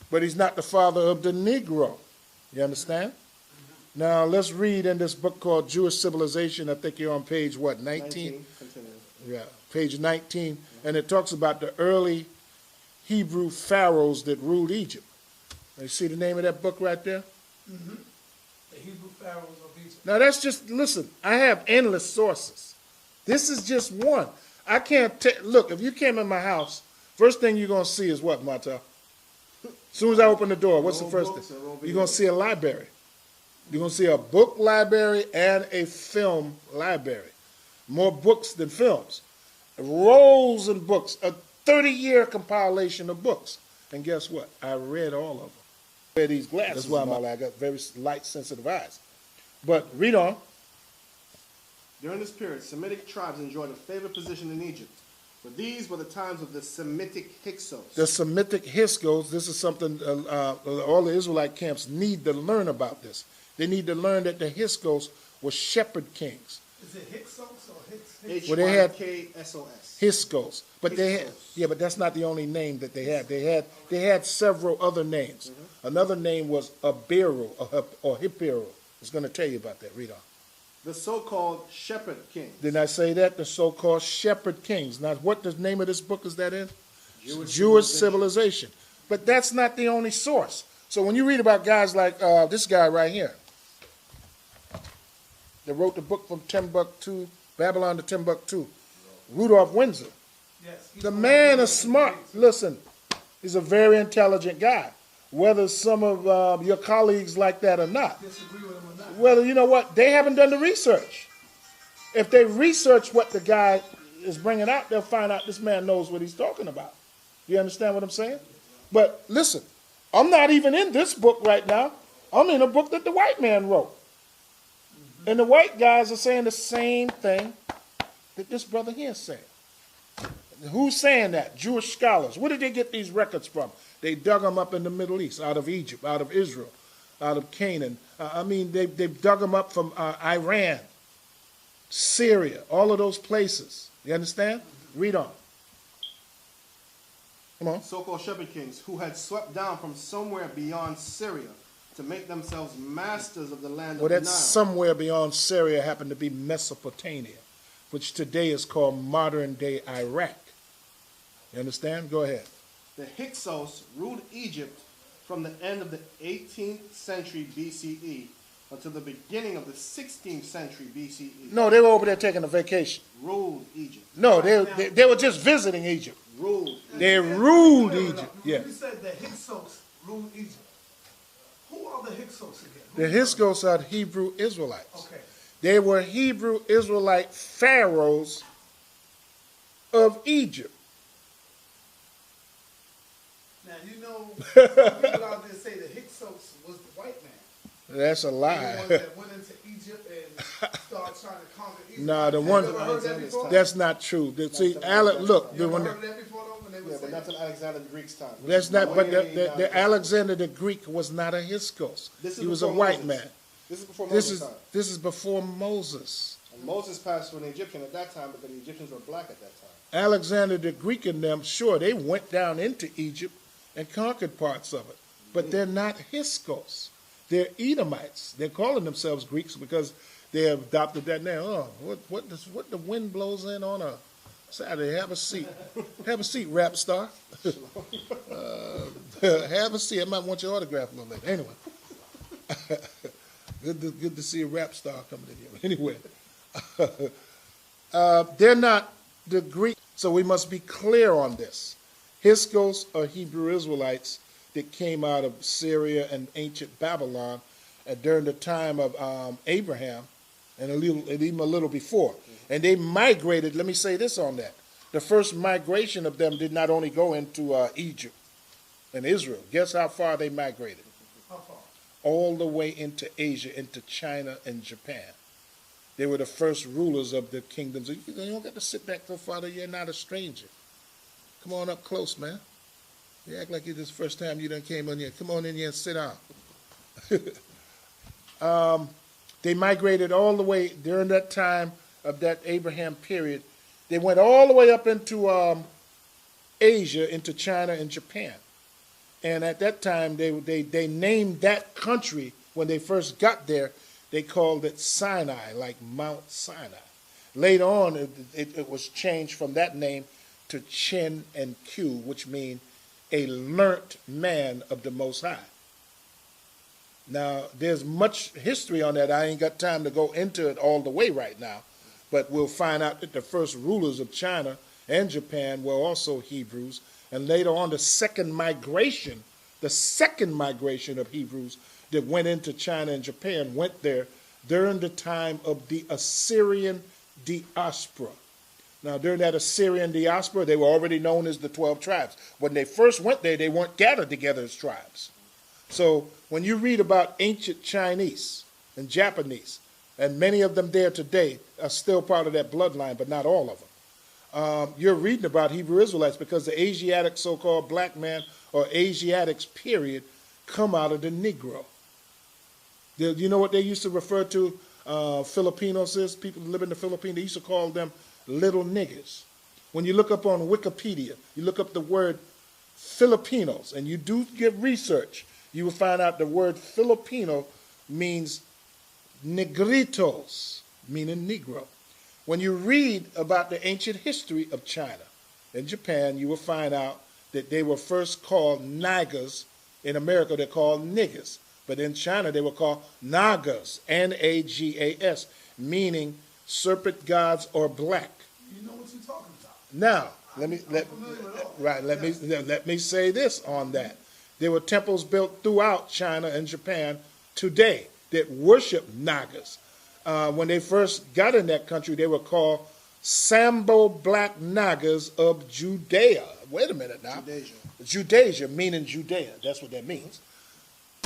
but he's not the father of the Negro. You understand? Now, let's read in this book called Jewish Civilization. I think you're on page, what, 19? Yeah, page 19. And it talks about the early Hebrew pharaohs that ruled Egypt. You see the name of that book right there? Mm-hmm. The Hebrew pharaohs of Egypt. Now, that's just, listen, I have endless sources. This is just one. I can't look, if you came in my house, first thing you're going to see is what, Martel? As soon as I open the door, what's the first thing? You're going to see a library. You're going to see a book library and a film library. More books than films. Rolls and books. A 30-year compilation of books. And guess what? I read all of them. I wear these glasses. That's why I got very light, sensitive eyes. But read on. During this period, Semitic tribes enjoyed a favored position in Egypt. But these were the times of the Semitic Hyksos. The Semitic Hyksos, this is something all the Israelite camps need to learn about this. They need to learn that the Hyksos were shepherd kings. Is it Hyksos or Hyksos? H-Y-K-S-O-S. Hyksos. But they had, yeah, but that's not the only name that they had. They had several other names. Mm-hmm. Another name was Abiru or Hippiru. I was going to tell you about that. Read on. The so-called shepherd kings. Didn't I say that? The so-called shepherd kings. Now, what the name of this book is that in? Jewish Civilization. But that's not the only source. So when you read about guys like this guy right here, that wrote the book from Timbuktu, Babylon to Timbuktu, Rudolph Windsor. Yes, the man is smart. Listen, he's a very intelligent guy. Whether some of your colleagues like that or not. Disagree with him or not. Well, you know what? They haven't done the research. If they research what the guy is bringing out, they'll find out this man knows what he's talking about. You understand what I'm saying? But listen, I'm not even in this book right now. I'm in a book that the white man wrote. And the white guys are saying the same thing that this brother here is saying. Who's saying that? Jewish scholars. Where did they get these records from? They dug them up in the Middle East, out of Egypt, out of Israel, out of Canaan. They dug them up from Iran, Syria, all of those places. You understand? Read on. Come on. So-called shepherd kings who had swept down from somewhere beyond Syria to make themselves masters of the land of Well, that Nile. somewhere beyond Syria happened to be Mesopotamia, which today is called modern-day Iraq. You understand? Go ahead. The Hyksos ruled Egypt from the end of the 18th century BCE until the beginning of the 16th century BCE. No, they were over there taking a vacation. Ruled Egypt. No, they were just visiting Egypt. Ruled. They ruled Egypt. Yeah. You said the Hyksos ruled Egypt. Who are the Hyksos again? The Hyksos are Hebrew Israelites. Okay. They were Hebrew Israelite pharaohs of Egypt. Now, you know, people out there say the Hyksos was the white man. That's a lie. The one that went into Egypt and started trying to conquer Egypt. No, the Have one you ever heard that before? that's not true. See, look, You ever heard that before, though, when they would Yeah, say but that's in Alexander the Greek's time. that's not. But Way the Alexander the Greek was not a Hyksos. This is He was a before white Moses. man. This is before This Moses' is time. this is before Moses. And Moses passed for an Egyptian at that time, but the Egyptians were black at that time. Alexander the Greek and them, sure, they went down into Egypt and conquered parts of it. But they're not Hyksos. They're Edomites. They're calling themselves Greeks because they have adopted that name. Oh, what the wind blows in on a Saturday? Have a seat. Have a seat, rap star. Have a seat. I might want your autograph a little later. Anyway. Good to see a rap star coming in here. Anyway. They're not the Greek. So we must be clear on this. Hyksos are Hebrew Israelites that came out of Syria and ancient Babylon during the time of Abraham and even a little before. And they migrated. Let me say this on that. The first migration of them did not only go into Egypt and Israel. Guess how far they migrated? How far? All the way into Asia, into China and Japan. They were the first rulers of the kingdoms. You don't get to sit back so far that you're not a stranger. Come on up close, man. You act like it's the first time you done came in here. Come on in here and sit down. They migrated all the way during that time of that Abraham period. They went all the way up into Asia, into China and Japan. And at that time, they named that country, when they first got there, they called it Sinai, like Mount Sinai. Later on, it was changed from that name to Chin and Q, which mean a learnt man of the Most High. Now, there's much history on that. I ain't got time to go into it all the way right now, but we'll find out that the first rulers of China and Japan were also Hebrews, and later on the second migration of Hebrews that went into China and Japan went there during the time of the Assyrian diaspora. Now, during that Assyrian diaspora, they were already known as the 12 tribes. When they first went there, they weren't gathered together as tribes. So when you read about ancient Chinese and Japanese, and many of them there today are still part of that bloodline, but not all of them. You're reading about Hebrew Israelites because the Asiatic so-called black man or Asiatics, period, come out of the Negro. You know what they used to refer to Filipinos as? People who live in the Philippines, they used to call them little niggers. When you look up on Wikipedia, you look up the word Filipinos, and you do get research, you will find out the word Filipino means negritos, meaning Negro. When you read about the ancient history of China and Japan, you will find out that they were first called Nagas. In America, they're called niggers. But in China, they were called Nagas, N-A-G-A-S, meaning serpent gods or black. You know what you're talking about. Now, let me say this on that. There were temples built throughout China and Japan today that worship Nagas. When they first got in that country, they were called Sambo Black Nagas of Judea. Wait a minute now. Judasia, meaning Judea. That's what that means.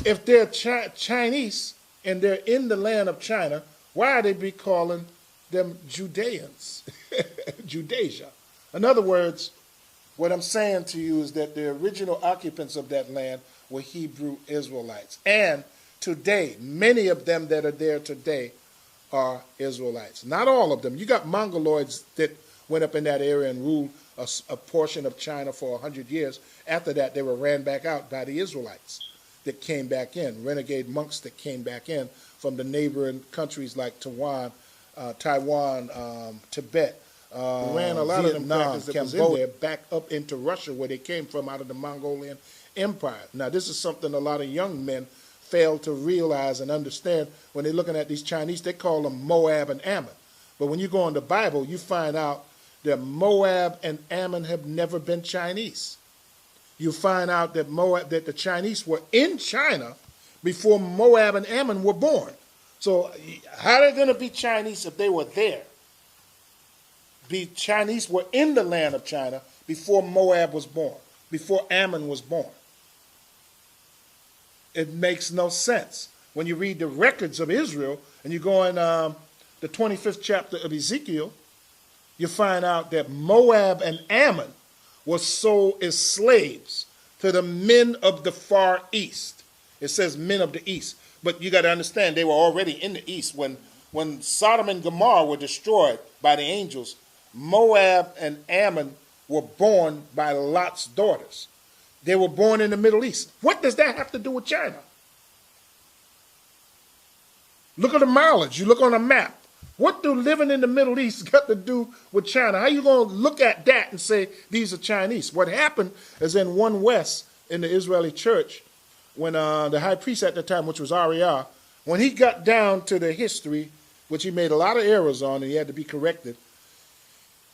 If they're Chinese and they're in the land of China, why are they be calling them Judeans? Judasia. In other words, what I'm saying to you is that the original occupants of that land were Hebrew Israelites. And today, many of them that are there today are Israelites. Not all of them. You got Mongoloids that went up in that area and ruled a portion of China for 100 years. After that, they were ran back out by the Israelites that came back in, renegade monks that came back in from the neighboring countries like Taiwan, Tibet, ran a lot Vietnam, of them Cambodia back up into Russia where they came from out of the Mongolian Empire. Now, this is something a lot of young men fail to realize and understand. When they're looking at these Chinese, they call them Moab and Ammon. But when you go in the Bible, you find out that Moab and Ammon have never been Chinese. You find out that that the Chinese were in China before Moab and Ammon were born. So how are they going to be Chinese if they were there? Chinese were in the land of China before Moab was born, before Ammon was born. It makes no sense. When you read the records of Israel and you go in the 25th chapter of Ezekiel, you find out that Moab and Ammon were sold as slaves to the men of the far east. It says men of the east. But you got to understand, they were already in the east. When Sodom and Gomorrah were destroyed by the angels, Moab and Ammon were born by Lot's daughters. They were born in the Middle East. What does that have to do with China? Look at the mileage. You look on a map. What do living in the Middle East got to do with China? How are you going to look at that and say these are Chinese? What happened is in One West in the Israeli church, when the high priest at the time, which was Ariah, when he got down to the history, which he made a lot of errors on and he had to be corrected,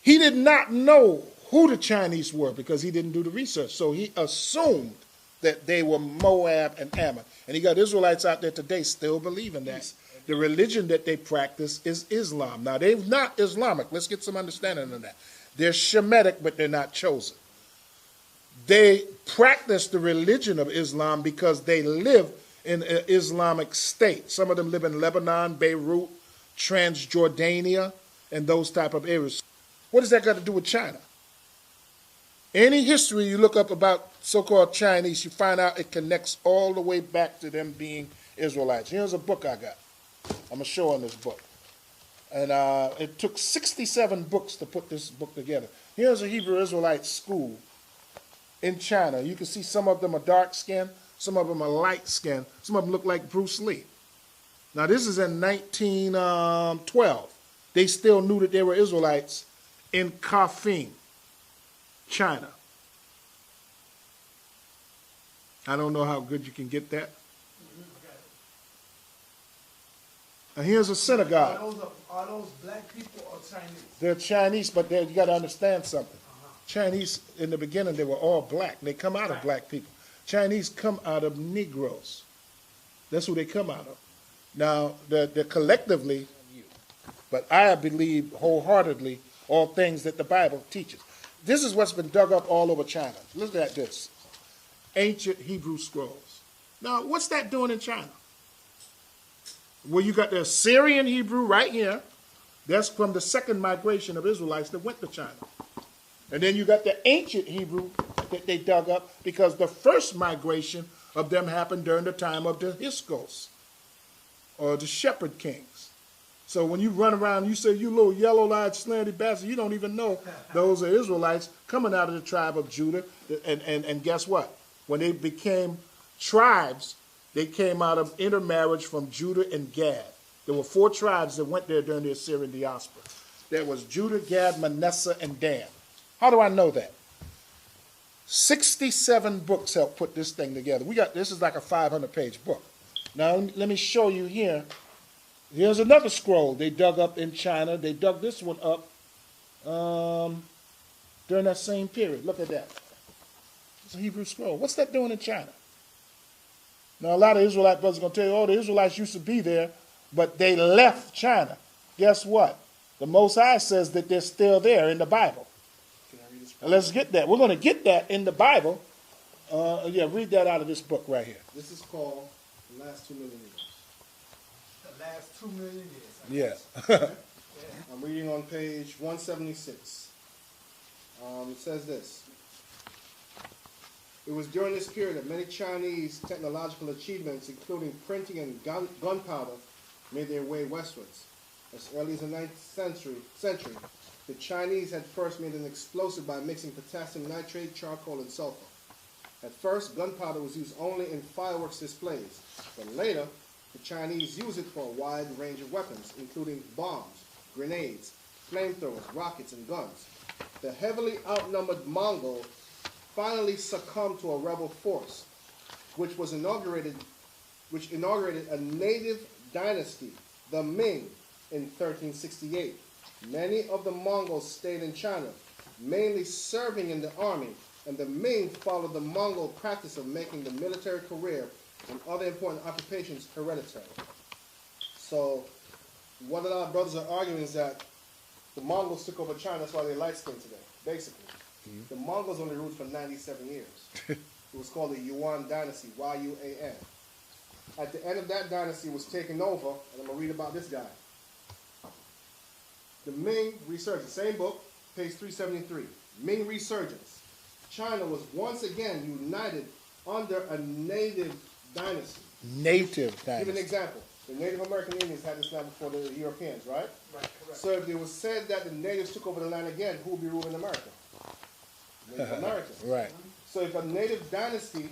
he did not know who the Chinese were because he didn't do the research. So he assumed that they were Moab and Ammon. And you got Israelites out there today still believing that. The religion that they practice is Islam. Now, they're not Islamic. Let's get some understanding of that. They're Shemitic, but they're not chosen. They practice the religion of Islam because they live in an Islamic state. Some of them live in Lebanon, Beirut, Transjordania, and those type of areas. What does that got to do with China? Any history you look up about so-called Chinese, you find out it connects all the way back to them being Israelites. Here's a book I got. I'm going to show in this book. And it took 67 books to put this book together. Here's a Hebrew Israelite school in China. You can see some of them are dark skinned, some of them are light skinned, some of them look like Bruce Lee. Now this is in 1912. They still knew that they were Israelites in Kafing, China. I don't know how good you can get that. And here's a synagogue. Are those black people or Chinese? They're Chinese, but you got to understand something. Chinese, in the beginning, they were all black. They come out of black people. Chinese come out of Negroes. That's who they come out of. Now, they're collectively, but I believe wholeheartedly all things that the Bible teaches. This is what's been dug up all over China. Look at this. Ancient Hebrew scrolls. Now, what's that doing in China? Well, you got the Assyrian Hebrew right here. That's from the second migration of Israelites that went to China. And then you got the ancient Hebrew that they dug up because the first migration of them happened during the time of the Hyksos, or the shepherd kings. So when you run around, you say, you little yellow-eyed, slanty bastard, you don't even know those are Israelites coming out of the tribe of Judah. And guess what? When they became tribes, they came out of intermarriage from Judah and Gad. There were 4 tribes that went there during the Assyrian diaspora. There was Judah, Gad, Manasseh, and Dan. How do I know that? 67 books helped put this thing together. This is like a 500-page book. Now, let me show you here. Here's another scroll they dug up in China. They dug this one up during that same period. Look at that. It's a Hebrew scroll. What's that doing in China? Now, a lot of Israelite brothers are going to tell you, oh, the Israelites used to be there, but they left China. Guess what? The Most High says that they're still there in the Bible. And let's get that. We're going to get that in the Bible. Read that out of this book right here. This is called The Last 2 Million Years. The last 2 million years. Yeah. I'm reading on page 176. It says this. It was during this period that many Chinese technological achievements, including printing and gunpowder, made their way westwards. As early as the 9th century, the Chinese had first made an explosive by mixing potassium nitrate, charcoal, and sulfur. At first, gunpowder was used only in fireworks displays, but later, the Chinese used it for a wide range of weapons, including bombs, grenades, flamethrowers, rockets, and guns. The heavily outnumbered Mongol finally succumbed to a rebel force, which inaugurated a native dynasty, the Ming, in 1368. Many of the Mongols stayed in China, mainly serving in the army, and the Ming followed the Mongol practice of making the military career and other important occupations hereditary. So, what a lot of brothers are arguing is that the Mongols took over China, that's why they're light-skinned today, basically. The Mongols only ruled for 97 years. It was called the Yuan dynasty, Y-U-A-N. At the end of that dynasty was taken over, and I'm going to read about this guy. The Ming Resurgence, same book, page 373. Ming Resurgence. China was once again united under a native dynasty. Native dynasty. Give an example. The Native American Indians had this land before the Europeans, right? Right, correct. So if it was said that the natives took over the land again, who would be ruling America? Native Americans. Right. So if a native dynasty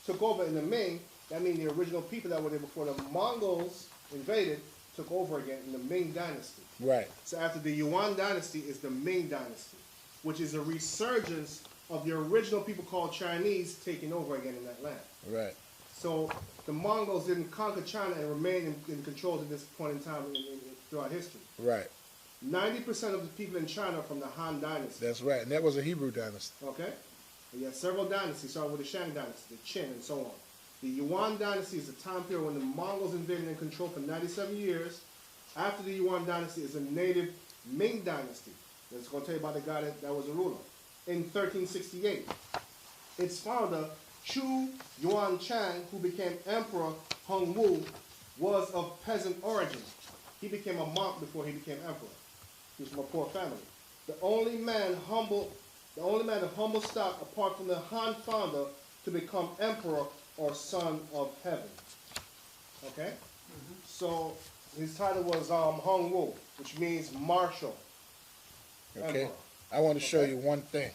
took over in the Ming, that means the original people that were there before the Mongols invaded took over again in the Ming dynasty. Right. So after the Yuan dynasty is the Ming dynasty, which is a resurgence of the original people called Chinese taking over again in that land. Right. So the Mongols didn't conquer China and remain in control to this point in time throughout history. Right. 90% of the people in China are from the Han dynasty. That's right. And that was a Hebrew dynasty. Okay? And you have several dynasties, starting with the Shang dynasty, the Qin, and so on. The Yuan dynasty is the time period when the Mongols invaded and controlled for 97 years. After the Yuan dynasty is a native Ming dynasty. That's going to tell you about the guy that was a ruler. In 1368, its founder, Chu Yuan Chang, who became Emperor Hong Wu, was of peasant origin. He became a monk before he became emperor. He was from a poor family. The only man of humble stock apart from the Han founder to become emperor or son of heaven. Okay? So his title was Hong Wu, which means marshal. Okay. Emperor. I want to show you one thing.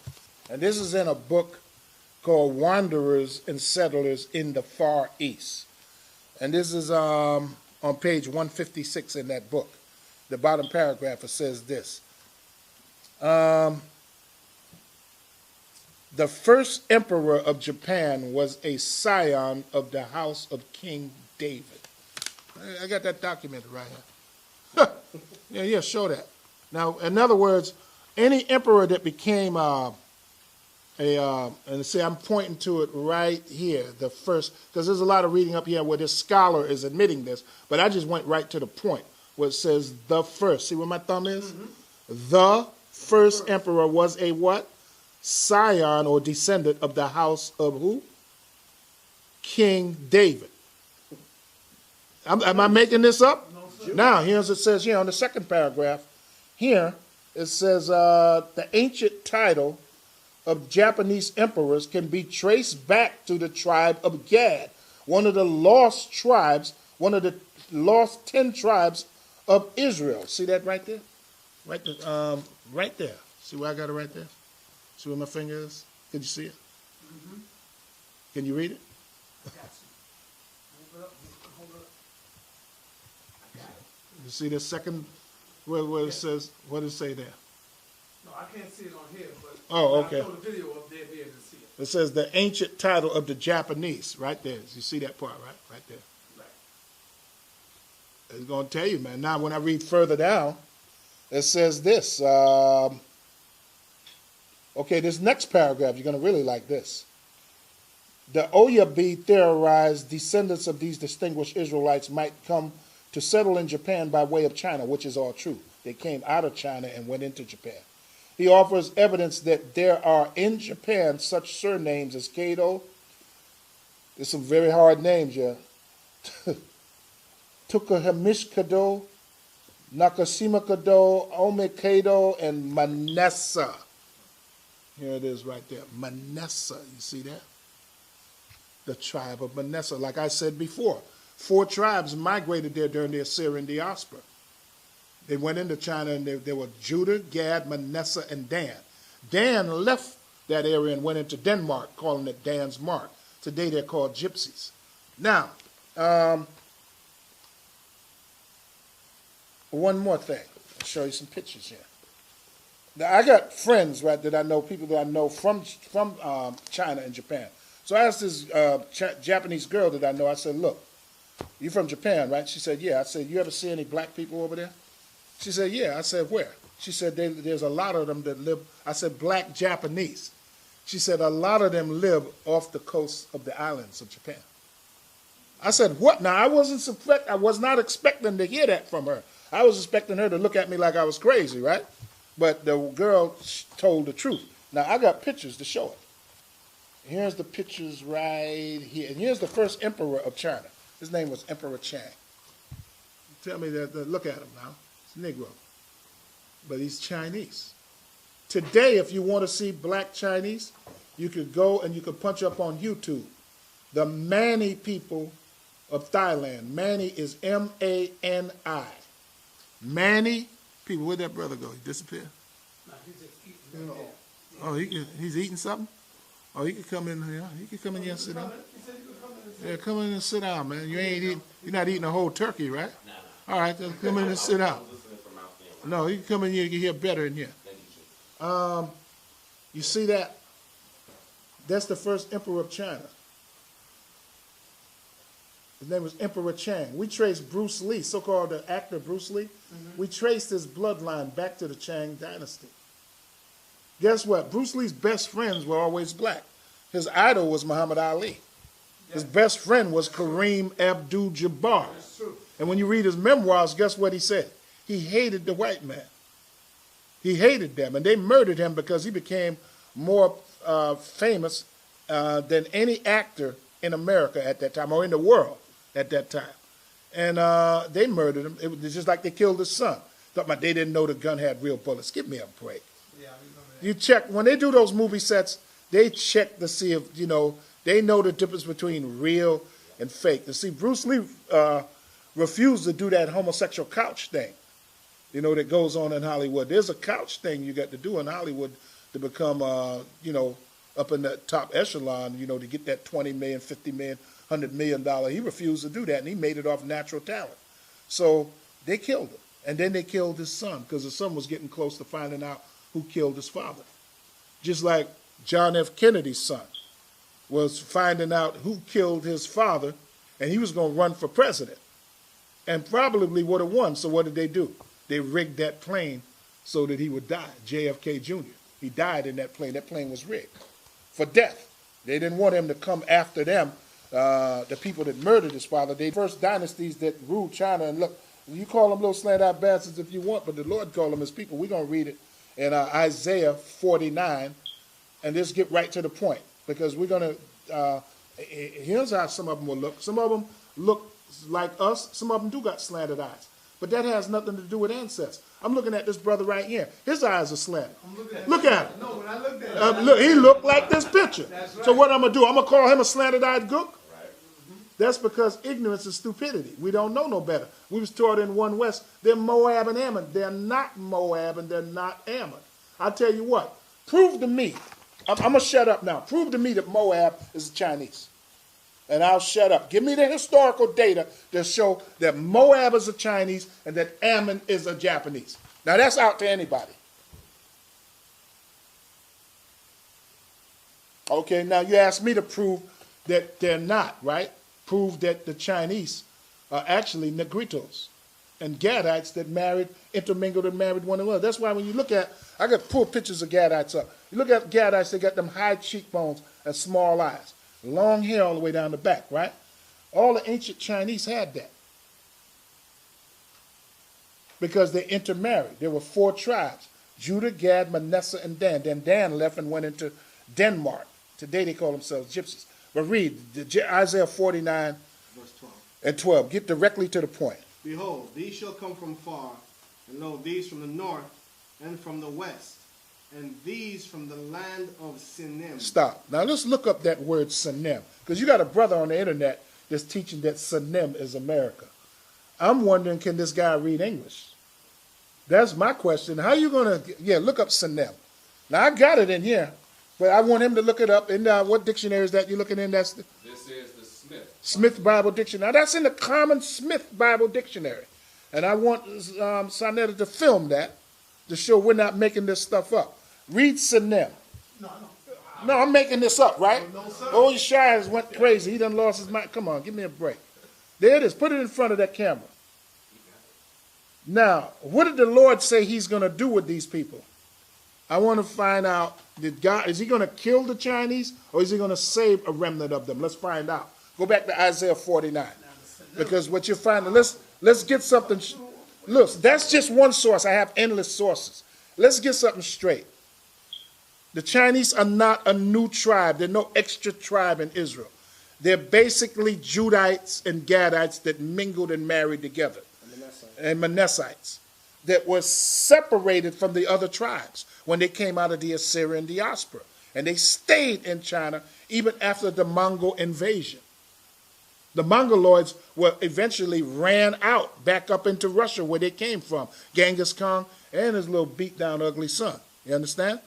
And this is in a book called Wanderers and Settlers in the Far East. And this is on page 156 in that book. The bottom paragraph, it says this. The first emperor of Japan was a scion of the house of King David. I got that documented right here. Yeah, show that. Now, in other words, any emperor that became and see, I'm pointing to it right here, the first, because there's a lot of reading up here where this scholar is admitting this, but I just went right to the point where it says the first. See where my thumb is? Mm-hmm. The first emperor was a what? Scion or descendant of the house of who? King David. Am I making this up? No, sir. Now, here's it says here on the second paragraph. Here it says the ancient title of Japanese emperors can be traced back to the tribe of Gad, one of the lost tribes, one of the lost 10 tribes of Israel. See that right there? Right there. Right there. See where I got it right there? See where my finger is? Can you see it? Mm-hmm. Can you read it? I got you. Hold it up. I got it. You see the second where it says, what does it say there? No, I can't see it on here, but okay. I showed the video up there, be able to see it. It says the ancient title of the Japanese, right there. You see that part, right? Right there. Right. It's going to tell you, man. Now, when I read further down, it says this. Okay, this next paragraph, you're going to really like this. The Oyabe theorized descendants of these distinguished Israelites might come to settle in Japan by way of China, which is all true. They came out of China and went into Japan. He offers evidence that there are in Japan such surnames as Kado. There's some very hard names here. Tukahamish-Kado, Nakashima-Kado, Ome-Kado, and Manasseh. Here it is right there. Manasseh, you see that? The tribe of Manasseh. Like I said before, 4 tribes migrated there during the Assyrian diaspora. They went into China and there were Judah, Gad, Manasseh, and Dan. Dan left that area and went into Denmark, calling it Dan's Mark. Today they're called Gypsies. Now, one more thing. I'll show you some pictures here. Now, I got friends, right, that I know, people that I know from China and Japan. So I asked this Japanese girl that I know, I said, look, you from Japan, right? She said, yeah. I said, you ever see any black people over there? She said, yeah. I said, where? She said, there's a lot of them that live, I said, black Japanese. She said, a lot of them live off the coast of the islands of Japan. I said, what? Now, I was not expecting to hear that from her. I was expecting her to look at me like I was crazy, right? But the girl told the truth. Now, I got pictures to show it. Here's the pictures right here. And here's the first emperor of China. His name was Emperor Chang. Tell me that, look at him now. He's Negro. But he's Chinese. Today, if you want to see black Chinese, you could go and you could punch up on YouTube. The Mani people of Thailand. Mani is M-A-N-I. Mani people. Where'd that brother go? He disappeared? No, he's just eating. Oh, he's eating something? Oh, he could come in here. He could come in here and sit down. He said he could come in and sit. Yeah, come in and sit down, man. You ain't eating. You're not eating a whole turkey, right? No. All right, then come in and sit down. No, you can come in here. You can hear better in here. You see that? That's the first emperor of China. His name was Emperor Chang. We traced Bruce Lee, so-called the actor Bruce Lee. Mm-hmm. We traced his bloodline back to the Chang dynasty. Guess what? Bruce Lee's best friends were always black. His idol was Muhammad Ali. His best friend was Kareem Abdul-Jabbar. That's true. And when you read his memoirs, guess what he said? He hated the white man. He hated them, and they murdered him because he became more famous than any actor in America at that time, or in the world at that time. And they murdered him. It was just like they killed his son. Talking about they didn't know the gun had real bullets. Give me a break. Yeah, I remember that. You check, when they do those movie sets, they check to see if, they know the difference between real and fake. To see, Bruce Lee refused to do that homosexual couch thing, that goes on in Hollywood. There's a couch thing you got to do in Hollywood to become, up in the top echelon, you know, to get that 20 million, 50 million, $100 million. He refused to do that, and he made it off natural talent. So they killed him. And then they killed his son, because the son was getting close to finding out who killed his father. Just like John F. Kennedy's son was finding out who killed his father, and he was going to run for president. And probably would have won. So what did they do? They rigged that plane so that he would die, JFK Jr. He died in that plane. That plane was rigged for death. They didn't want him to come after them, the people that murdered his father. They first dynasties that ruled China. And look, you call them little slant-eyed bastards if you want, but the Lord called them his people. We're going to read it in Isaiah 49, and just get right to the point, because we're going to, here's how some of them will look. Some of them look like us. Some of them do got slanted eyes. But that has nothing to do with ancestors. I'm looking at this brother right here. His eyes are slanted. Look at him. No, when I looked at him. Look, he looked like this picture. Right. So what I'm going to do, I'm going to call him a slanted-eyed gook? Right. That's because ignorance is stupidity. We don't know no better. We was taught in One West, they're Moab and Ammon. They're not Moab and they're not Ammon. I'll tell you what, prove to me, I'm going to shut up now. Prove to me that Moab is the Chinese. And I'll shut up. Give me the historical data to show that Moab is a Chinese and that Ammon is a Japanese. Now that's out to anybody. Okay, now you ask me to prove that they're not, right? Prove that the Chinese are actually Negritos and Gadites that intermingled and married one another. That's why when you look at, I got pull pictures of Gadites up. You look at Gadites, they got them high cheekbones and small eyes. Long hair all the way down the back, right? All the ancient Chinese had that. Because they intermarried. There were 4 tribes: Judah, Gad, Manasseh, and Dan. Then Dan left and went into Denmark. Today they call themselves gypsies. But read Isaiah 49, verse 12. And 12. Get directly to the point. Behold, these shall come from far, and lo, these from the north, and from the west, and these from the land of Sinim. Stop. Now let's look up that word Sinim, because you got a brother on the internet that's teaching that Sinim is America. I'm wondering, can this guy read English? That's my question. How are you going to, look up Sinim. Now I got it in here, but I want him to look it up. In what dictionary is that you're looking in? This is the Smith. Smith Bible Dictionary. Now that's in the Common Smith Bible Dictionary. And I want Sonetta to film that to show we're not making this stuff up. Read Sinim. No, I'm making this up, right? No, sir. Old Yashiyah went crazy. He done lost his mind. Come on, give me a break. There it is. Put it in front of that camera. Now, what did the Lord say he's going to do with these people? I want to find out, is he going to kill the Chinese, or is he going to save a remnant of them? Let's find out. Go back to Isaiah 49. Because what you're finding, let's get something. Look, that's just one source. I have endless sources. Let's get something straight. The Chinese are not a new tribe. They're no extra tribe in Israel. They're basically Judites and Gadites that mingled and married together. And Manassites that were separated from the other tribes when they came out of the Assyrian diaspora. And they stayed in China even after the Mongol invasion. The Mongoloids were eventually ran out back up into Russia where they came from. Genghis Khan and his little beat down ugly son. You understand?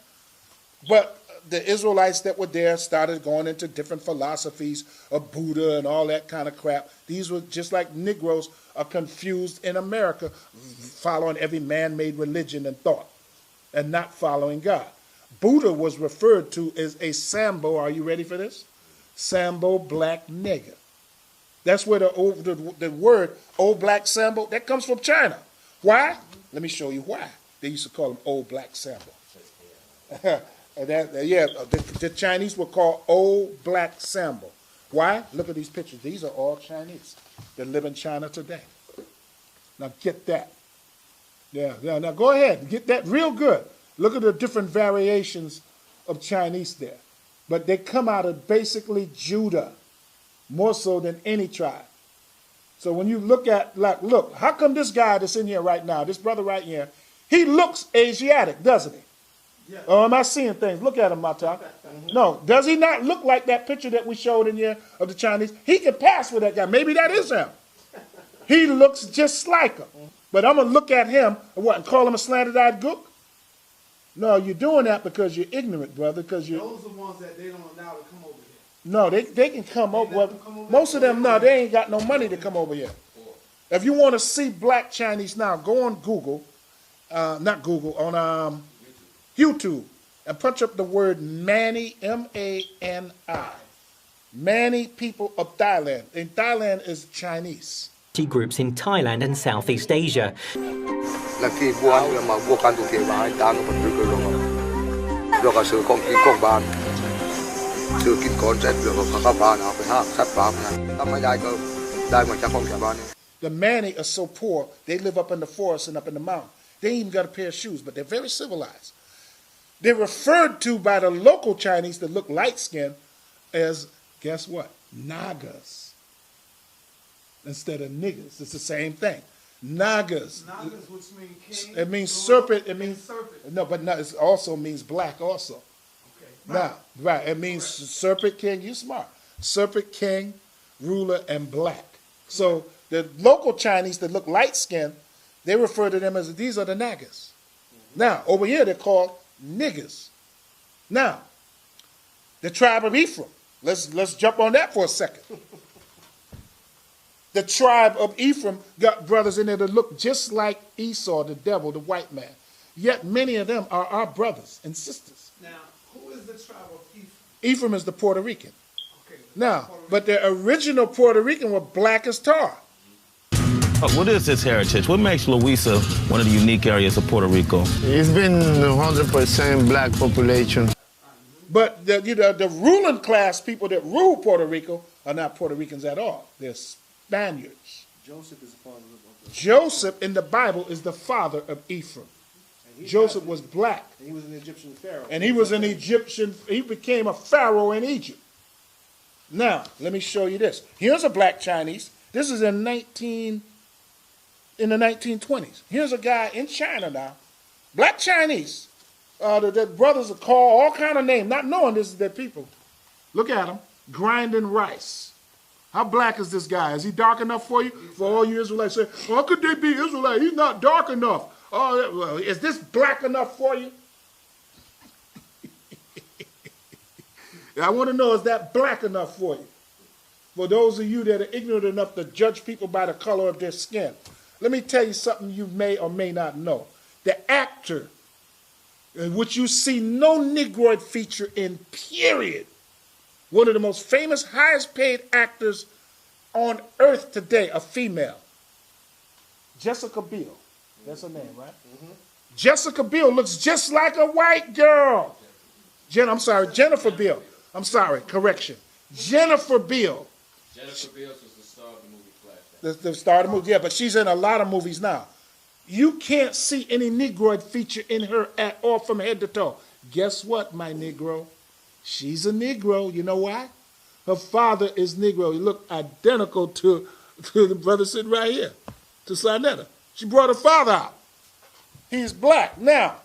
But the Israelites that were there started going into different philosophies of Buddha and all that kind of crap. These were just like Negroes are confused in America, following every man-made religion and thought and not following God. Buddha was referred to as a Sambo. Are you ready for this? Sambo black nigger. That's where the word old black Sambo, that comes from China. Why? Let me show you why. They used to call him old black Sambo. The Chinese were called old black Sambo. Why? Look at these pictures. These are all Chinese that live in China today. Now get that. Now go ahead and get that real good. Look at the different variations of Chinese there. But they come out of basically Judah, more so than any tribe. So when you look at, look, how come this guy that's in here right now, this brother right here, he looks Asiatic, doesn't he? Yeah. Or am I seeing things? Look at him, Mata. No, does he not look like that picture that we showed in here of the Chinese? He can pass with that guy. Maybe that is him. He looks just like him. But I'm going to look at him and call him a slanted-eyed gook? No, you're doing that because you're ignorant, brother. Because you Those are the ones that they don't allow to come over here. no, they can come They over. let Well, them come over most here? of them, no, they ain't got no money to come over here. If you want to see black Chinese now, go on Google, not Google, on YouTube, and punch up the word Mani, M-A-N-I. Many people of Thailand. In Thailand is Chinese. Groups in Thailand and Southeast Asia. The Mani are so poor, they live up in the forest and up in the mountain. They ain't even got a pair of shoes, but they're very civilized. They're referred to by the local Chinese that look light-skinned as, guess what? Nagas. Instead of niggas. It's the same thing. Nagas. Nagas, which mean king. It means serpent. It means serpent. No, but no, it also means black also. Okay. Now, right, it means serpent king. You smart. Serpent king, ruler, and black. So the local Chinese that look light-skinned, they refer to them as these are the Nagas. Now, over here they're called niggers. Now, the tribe of Ephraim. Let's jump on that for a second. The tribe of Ephraim got brothers in there that look just like Esau, the devil, the white man. Yet many of them are our brothers and sisters. Now, who is the tribe of Ephraim? Ephraim is the Puerto Rican. Okay. Now, but the original Puerto Rican were black as tar. What is this heritage? What makes Louisa one of the unique areas of Puerto Rico? It's been 100% black population. But the ruling class people that rule Puerto Rico are not Puerto Ricans at all. They're Spaniards. Joseph is the father of Joseph in the Bible is the father of Ephraim. Joseph was black. And he was an Egyptian pharaoh. And he was an Egyptian, he became a pharaoh in Egypt. Now, let me show you this. Here's a black Chinese. This is in the 1920s. Here's a guy in China now. Black Chinese. The brothers are called all kind of names, not knowing this is their people. Look at him, grinding rice. How black is this guy? Is he dark enough for you? For all you Israelites say, how could they be Israelite? He's not dark enough. Oh, well, is this black enough for you? I want to know, is that black enough for you? For those of you that are ignorant enough to judge people by the color of their skin. Let me tell you something you may or may not know. The actor, in which you see no Negroid feature in, period. One of the most famous, highest paid actors on earth today, a female. Jessica Biel. That's her name, right? Mm-hmm. Jessica Biel looks just like a white girl. Jennifer Biel. I'm sorry, correction. Jennifer Biel. Jennifer Biel was the star of the movie Flashback. The star of the movie, yeah, but she's in a lot of movies now. You can't see any Negroid feature in her at all from head to toe. Guess what, my Negro? She's a Negro. You know why? Her father is Negro. He looked identical to the brother sitting right here, to Sinetta. She brought her father out. He's black. Now,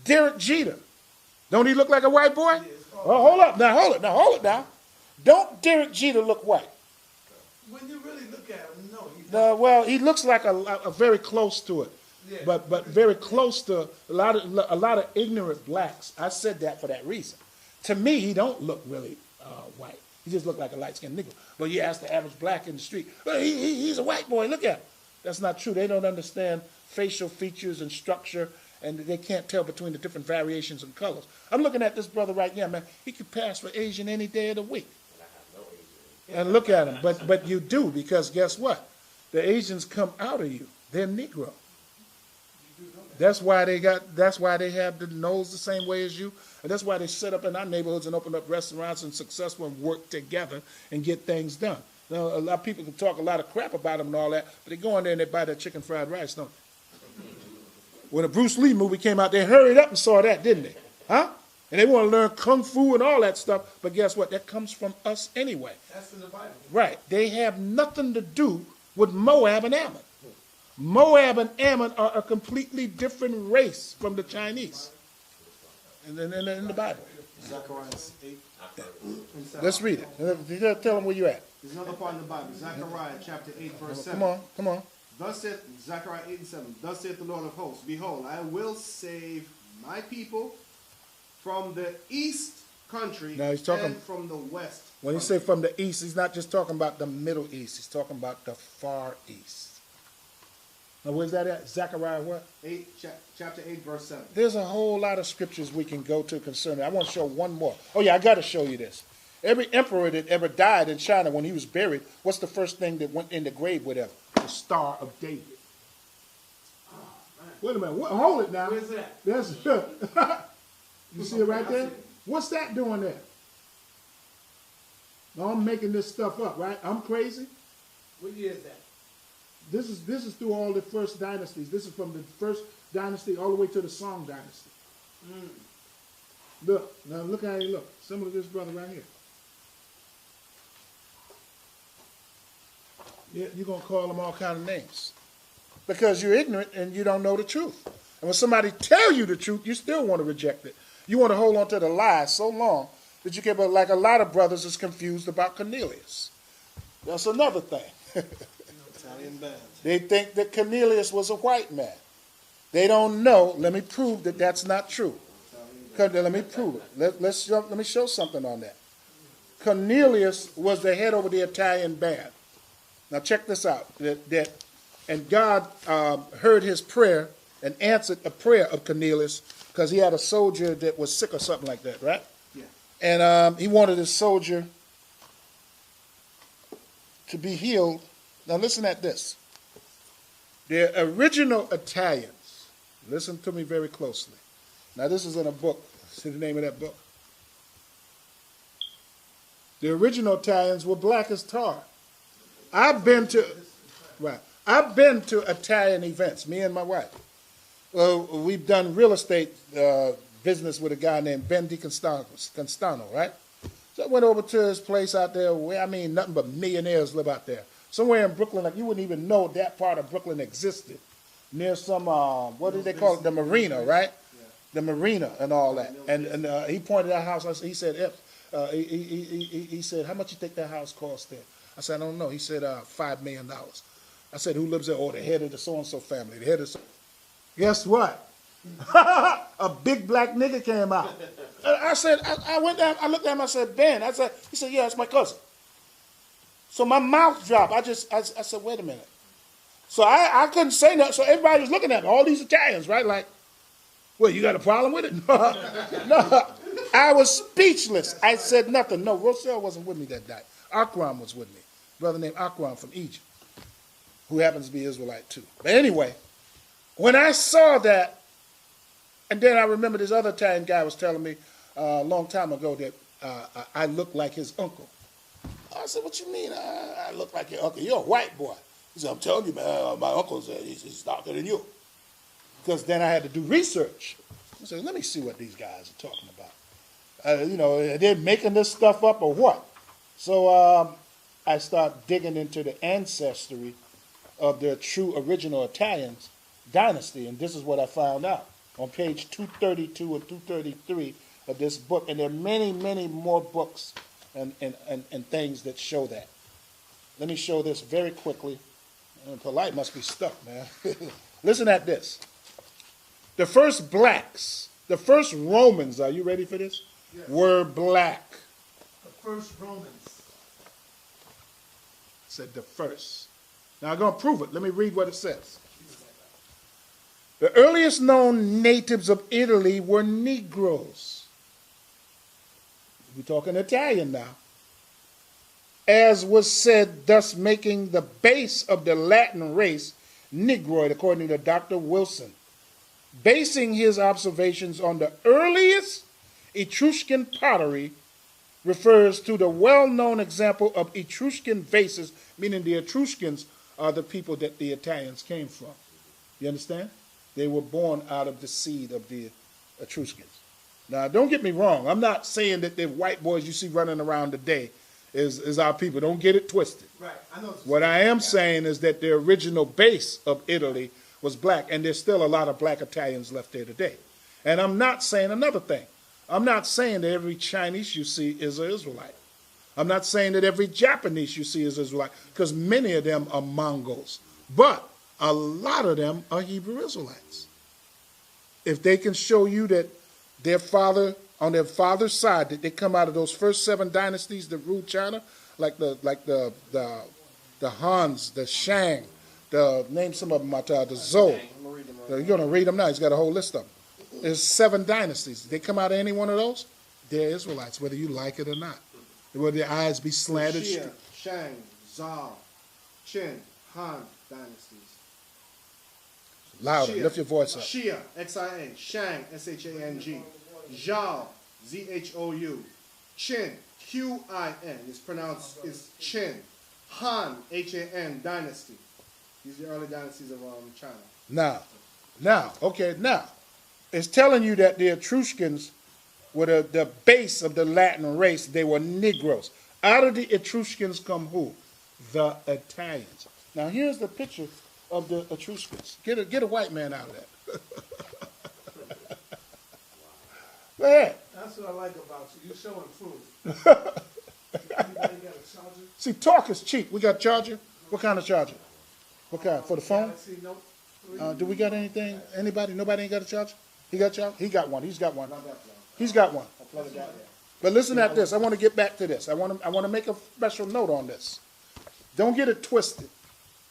Derek Jeter. Don't he look like a white boy? Oh, hold up. Hold it now. Don't Derek Jeter look white? When you really look at him, no. Well, he looks like a very close to it. Yeah. But very close to a lot of ignorant blacks. I said that for that reason. To me, he don't look really white. He just look like a light-skinned nigga. But you ask the average black in the street, well, he's a white boy, look at him. That's not true. They don't understand facial features and structure, and they can't tell between the different variations and colors. I'm looking at this brother right here, man. He could pass for Asian any day of the week. And look at him. But you do, because guess what? The Asians come out of you. They're Negro. That's why they have the nose the same way as you. And that's why they set up in our neighborhoods and open up restaurants and successful and work together and get things done. Now, a lot of people can talk a lot of crap about them and all that, but they go in there and they buy that chicken fried rice, don't they? When the Bruce Lee movie came out, they hurried up and saw that, didn't they? Huh? And they want to learn kung fu and all that stuff, but guess what? That comes from us anyway. That's in the Bible. Right. They have nothing to do with Moab and Ammon. Moab and Ammon are a completely different race from the Chinese in the Bible. Zechariah 8. Let's read it. You gotta tell them where you're at. There's another part in the Bible. Zechariah chapter 8, verse 7. Come on. Thus saith Zechariah 8 and 7. Thus saith the Lord of hosts, behold, I will save my people from the east country Now he's talking- and from the west. When he say from the east, he's not just talking about the Middle East. He's talking about the Far East. Now, where's that at? Zechariah what? Chapter 8, verse 7. There's a whole lot of scriptures we can go to concerning it. I want to show one more. Oh, yeah, I got to show you this. Every emperor that ever died in China, when he was buried, what's the first thing that went in the grave with him? The Star of David. Wait a minute. Hold it now. Where's that? That's You see it right there? What's that doing there? Now, I'm making this stuff up, right? I'm crazy. What year is that? This is through all the first dynasties. This is from the first dynasty all the way to the Song dynasty. Look, now look how he look. Similar to this brother right here. Yeah, you're going to call them all kind of names. Because you're ignorant and you don't know the truth. And when somebody tell you the truth, you still want to reject it. You want to hold on to the lie so long that you get, but like a lot of brothers is confused about Cornelius. That's another thing. Italian band. They think that Cornelius was a white man. They don't know. Let me prove that that's not true. Let me prove it. Let me show something on that. Cornelius was the head over the Italian band. Now check this out. And God heard his prayer and answered a prayer of Cornelius because he had a soldier that was sick or something like that, right? Yeah. And he wanted his soldier to be healed. Now listen at this. The original Italians, listen to me very closely. Now this is in a book. See the name of that book? The original Italians were black as tar. I've been to Italian events, me and my wife. We've done real estate business with a guy named Ben DiConstantino, right? So I went over to his place out there where, nothing but millionaires live out there. Somewhere in Brooklyn, like you wouldn't even know that part of Brooklyn existed. Near some, what do they call it? The marina, right? Yeah. The marina and all that. And he pointed out a house. He said, he said, how much you think that house cost there? I said, I don't know. He said, $5 million. I said, who lives there? Oh, the head of the so-and-so family. The head of Guess what? A big black nigga came out. I said, I went down, I looked at him, I said, Ben. He said, yeah, it's my cousin. So my mouth dropped. I said, wait a minute. So I couldn't say nothing. So everybody was looking at me, all these Italians, right? Like, well, you got a problem with it? No. I was speechless. I said nothing. No, Rochelle wasn't with me that night. Akram was with me. A brother named Akram from Egypt, who happens to be Israelite too. But anyway, when I saw that, and then I remember this other Italian guy was telling me a long time ago that I looked like his uncle. I said, what you mean I look like your uncle? You're a white boy. He said, I'm telling you, man, my uncle's he's darker than you. Because then I had to do research. I said, let me see what these guys are talking about. They're making this stuff up or what? So I start digging into the ancestry of the true original Italians dynasty, and this is what I found out on page 232 and 233 of this book. And there are many, many more books and things that show that. Let me show this very quickly. Polite must be stuck, man. Listen at this. The first blacks, the first Romans, are you ready for this? Yes. Were black. The first Romans. Said the first. Now I'm going to prove it. Let me read what it says. The earliest known natives of Italy were Negroes. We're talking Italian now. As was said, thus making the base of the Latin race Negroid, according to Dr. Wilson, basing his observations on the earliest Etruscan pottery, refers to the well-known example of Etruscan vases, meaning the Etruscans are the people that the Italians came from. You understand? They were born out of the seed of the Etruscans. Now, don't get me wrong. I'm not saying that the white boys you see running around today is our people. Don't get it twisted. Right. I know what I am saying is that the original base of Italy was black, and there's still a lot of black Italians left there today. And I'm not saying another thing. I'm not saying that every Chinese you see is an Israelite. I'm not saying that every Japanese you see is Israelite, because many of them are Mongols. But a lot of them are Hebrew Israelites. If they can show you that their father on their father's side, that they come out of those first 7 dynasties that ruled China, like the Hans, the Shang, name some of them, the Zhou. You're going to read them now. He's got a whole list of them. There's 7 dynasties. They come out of any one of those, they're Israelites, whether you like it or not. Whether their eyes be slanted. Xia, Shang, Zhao, Qin, Han dynasties. Louder, Xia, lift your voice up. Xia, Xia, Shang, Shang, Zhao, Zhou, Qin, Qin, is pronounced is Qin, Han, Han dynasty. These are the early dynasties of China. Now, it's telling you that the Etruscans were the base of the Latin race. They were Negroes. Out of the Etruscans come who? The Italians. Now, here's the picture of the Etruscans. Get a white man out of that. Go ahead. That's what I like about you. You showing proof. Anybody got a charger? See, talk is cheap. We got charger. What kind of charger? What kind? For the phone? Galaxy Note 3. Do we got anything? Anybody? Nobody ain't got a charger? He got a charger? He got one. He's got one. He's got one. But listen at this. I want to get back to this. I want to make a special note on this. Don't get it twisted.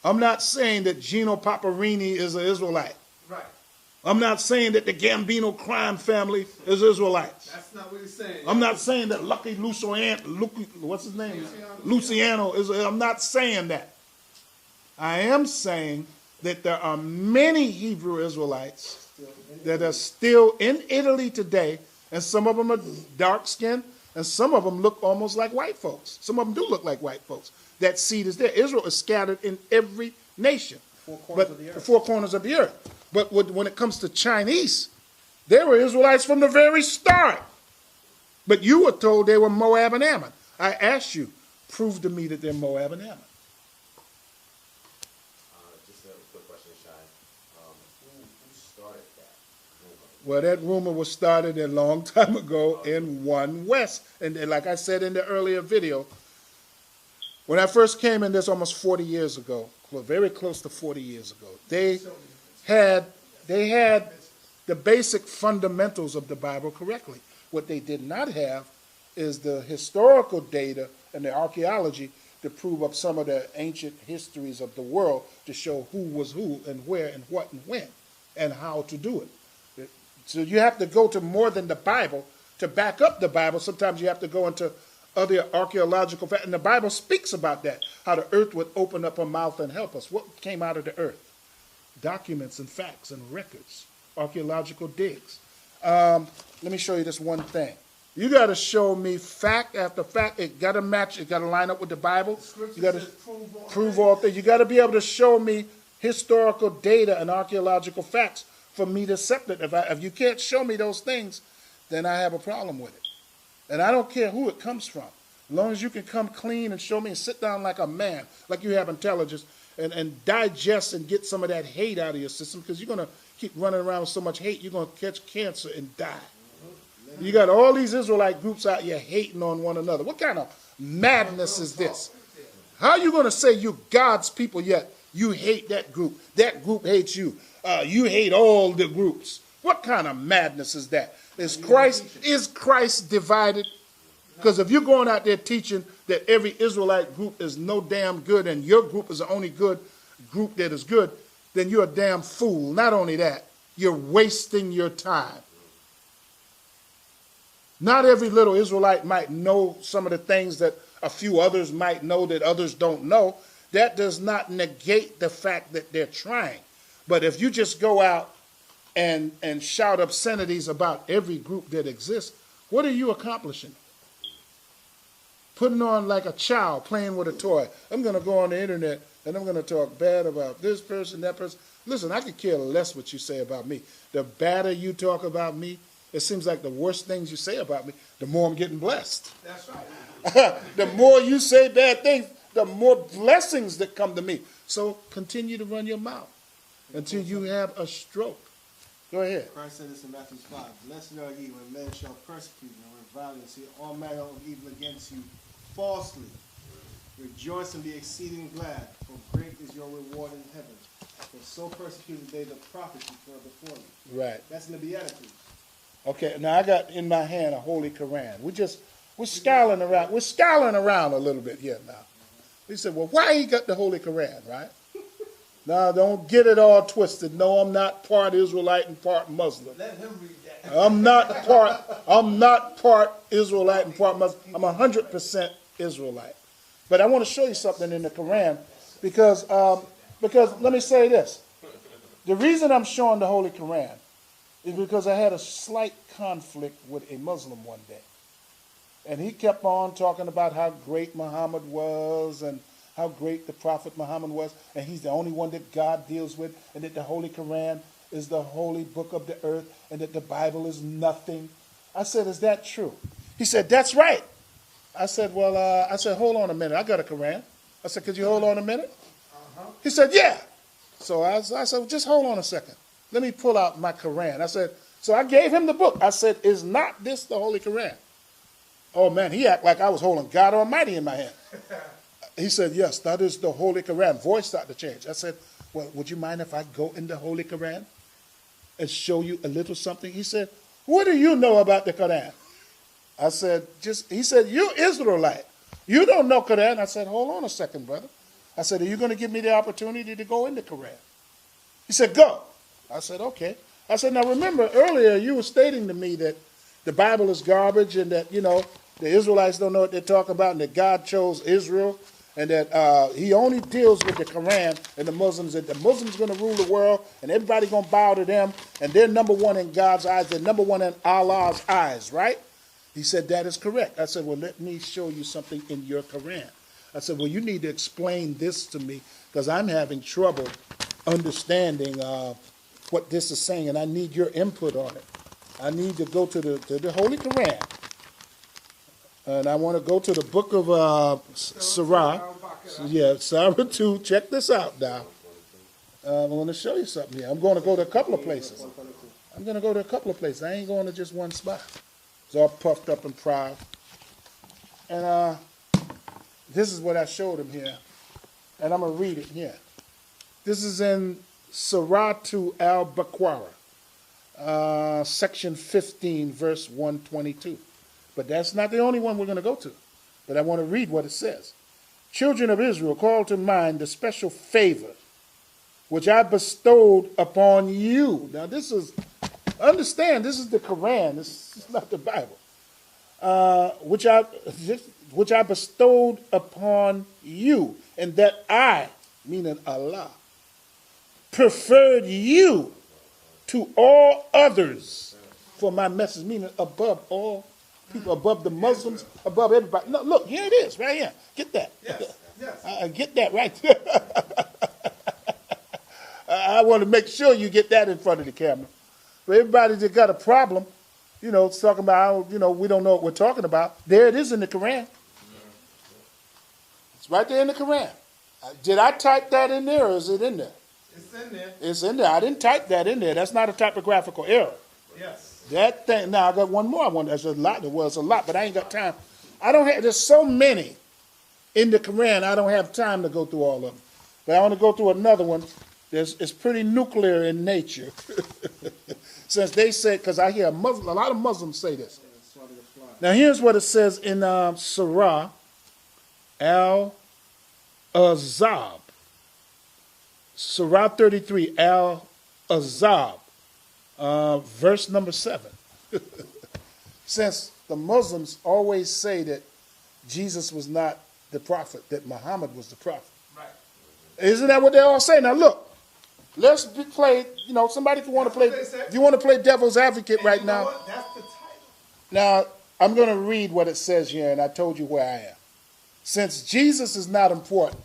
I'm not saying that Gino Paparini is an Israelite. Right. I'm not saying that the Gambino crime family is Israelites. That's not what he's saying. I'm not saying that Lucky what's his name? Luciano is. I'm not saying that. I am saying that there are many Hebrew Israelites that are still in Italy today, and some of them are dark-skinned, and some of them look almost like white folks. Some of them do look like white folks. That seed is there. Israel is scattered in every nation. The 4 corners of the earth. But when it comes to Chinese, they were Israelites from the very start. But you were told they were Moab and Ammon. I asked you, prove to me that they're Moab and Ammon. Just a quick question, Shai. Who started that rumor? Well, that rumor was started a long time ago in One West. And like I said in the earlier video, when I first came in this almost 40 years ago, very close to 40 years ago, they had the basic fundamentals of the Bible correctly. What they did not have is the historical data and the archaeology to prove up some of the ancient histories of the world to show who was who and where and what and when and how to do it. So you have to go to more than the Bible to back up the Bible. Sometimes you have to go into other archaeological facts. And the Bible speaks about that, how the earth would open up her mouth and help us. What came out of the earth? Documents and facts and records, archaeological digs. Let me show you this one thing. You got to show me fact after fact. It got to match. It got to line up with the Bible. You got to prove all things. You got to be able to show me historical data and archaeological facts for me to accept it. If you can't show me those things, then I have a problem with it. And I don't care who it comes from. As long as you can come clean and show me and sit down like a man, like you have intelligence, and digest and get some of that hate out of your system, because you're going to keep running around with so much hate, you're going to catch cancer and die. You got all these Israelite groups out here hating on one another. What kind of madness is this? How are you going to say you God's people yet you hate that group? That group hates you. You hate all the groups. What kind of madness is that? Is Christ divided? Because if you're going out there teaching that every Israelite group is no damn good and your group is the only good group that is good, then you're a damn fool. Not only that, you're wasting your time. Not every little Israelite might know some of the things that a few others might know that others don't know. That does not negate the fact that they're trying. But if you just go out and shout obscenities about every group that exists, what are you accomplishing? Putting on like a child playing with a toy. I'm going to go on the internet and I'm going to talk bad about this person, that person. Listen, I could care less what you say about me. The badder you talk about me, it seems like the worse things you say about me, the more I'm getting blessed. That's right. The more you say bad things, the more blessings that come to me. So continue to run your mouth until you have a stroke. Go ahead. Christ said this in Matthew 5. Blessed are ye when men shall persecute you and revile you and say all manner of evil against you falsely. Rejoice and be exceeding glad, for great is your reward in heaven. For so persecuted they the prophets who were before you. Right. That's in the Beatitudes. Okay, now I got in my hand a Holy Quran. We're scowling around. We're scowling around a little bit here now. He said, well, why he got the Holy Quran, right? Now, don't get it all twisted. No, I'm not part Israelite and part Muslim. Let him read that. I'm not part Israelite and part Muslim. I'm 100% Israelite. But I want to show you something in the Quran because let me say this. The reason I'm showing the Holy Quran is because I had a slight conflict with a Muslim one day. And he kept on talking about how great Muhammad was and how great the Prophet Muhammad was, and he's the only one that God deals with, and that the Holy Quran is the holy book of the earth, and that the Bible is nothing. I said, is that true? He said, that's right. I said, well, hold on a minute. I got a Quran. I said, could you hold on a minute? He said, yeah. So I said, well, just hold on a second. Let me pull out my Quran. I said, so I gave him the book. I said, is not this the Holy Quran? Oh, man, he acted like I was holding God Almighty in my hand. He said, yes, that is the Holy Quran. Voice started to change. I said, well, would you mind if I go in the Holy Quran and show you a little something? He said, what do you know about the Quran? I said, he said, you Israelite. You don't know Quran. I said, hold on a second, brother. I said, are you going to give me the opportunity to go in the Quran? He said, go. I said, okay. I said, now remember, earlier you were stating to me that the Bible is garbage and that, the Israelites don't know what they're talking about and that God chose Israel and that he only deals with the Quran and the Muslims, that the Muslims are going to rule the world and everybody's going to bow to them and they're number one in God's eyes, they're number one in Allah's eyes, right? He said, that is correct. I said, well, let me show you something in your Quran. I said, well, you need to explain this to me because I'm having trouble understanding what this is saying and I need your input on it. I need to go to the Holy Quran. And I want to go to the book of Surah. Yeah, Surah 2. Check this out now. I'm going to show you something here. I'm going to go to a couple of places. I ain't going to just one spot. It's all puffed up and proud. And this is what I showed him here. And I'm going to read it here. This is in Surah 2 al-Baqarah. Section 15, verse 122. But that's not the only one we're going to go to. But I want to read what it says. Children of Israel, call to mind the special favor which I bestowed upon you. Now understand, this is the Quran. This is not the Bible. Which I bestowed upon you, and that I, meaning Allah, preferred you to all others for my message, meaning above all people, above the Muslims, above everybody. No, look, here it is, right here. Get that. Yes. Get that right there. I want to make sure you get that in front of the camera. For everybody that got a problem, it's talking about how, we don't know what we're talking about. There it is in the Quran. It's right there in the Quran. Did I type that in there or is it in there? It's in there. It's in there. I didn't type that in there. That's not a typographical error. Yes. That thing. Now I got one more. There's a lot. There was a lot, but I ain't got time. There's so many in the Quran. I don't have time to go through all of them. But I want to go through another one. It's pretty nuclear in nature. Since they said, because I hear a lot of Muslims say this. Now here's what it says in Surah al-Azab. Surah 33, al-Azab, verse number 7. Since the Muslims always say that Jesus was not the prophet, that Muhammad was the prophet. Right. Isn't that what they all say? Now look, let's play, somebody can want to play, if you want to play devil's advocate right now. That's the title. Now, I'm going to read what it says here, and I told you where I am. Since Jesus is not important,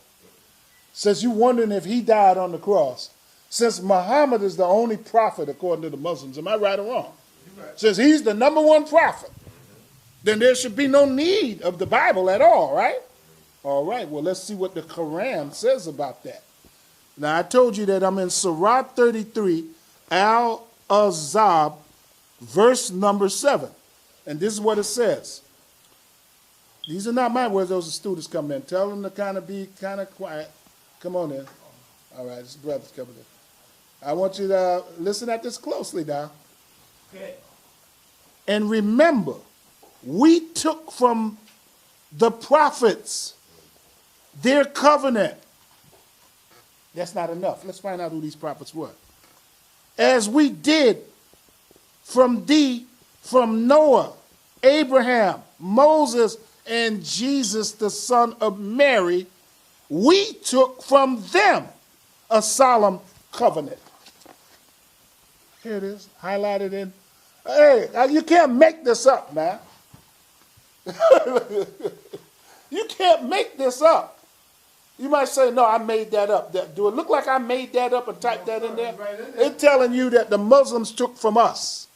since you're wondering if he died on the cross, since Muhammad is the only prophet according to the Muslims, am I right or wrong? Right. Since he's the number one prophet, then there should be no need of the Bible at all, right? All right, well, let's see what the Quran says about that. Now, I told you that I'm in Surah 33, al-Azab, verse number 7. And this is what it says. These are not my words. Those are students coming in. Tell them to kind of be kind of quiet. Come on in. All right, this brother's coming in. I want you to listen at this closely now. Okay. And remember, we took from the prophets their covenant. That's not enough. Let's find out who these prophets were. As we did from Noah, Abraham, Moses, and Jesus, the son of Mary, we took from them a solemn covenant. Here it is, highlighted in. Hey, you can't make this up, man. You can't make this up. You might say, no, I made that up. Do it look like I made that up and typed that in there? It's telling you that the Muslims took from us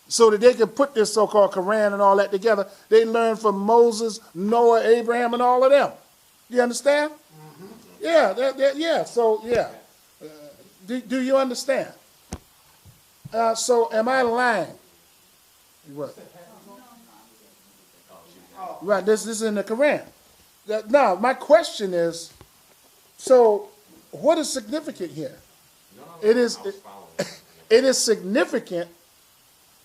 so that they could put this so-called Quran and all that together. They learned from Moses, Noah, Abraham, and all of them. You understand? Mm-hmm. Yeah, so, yeah. Do you understand? So am I lying? What? Right, this is in the Quran. Now, my question is, so what is significant here? It is significant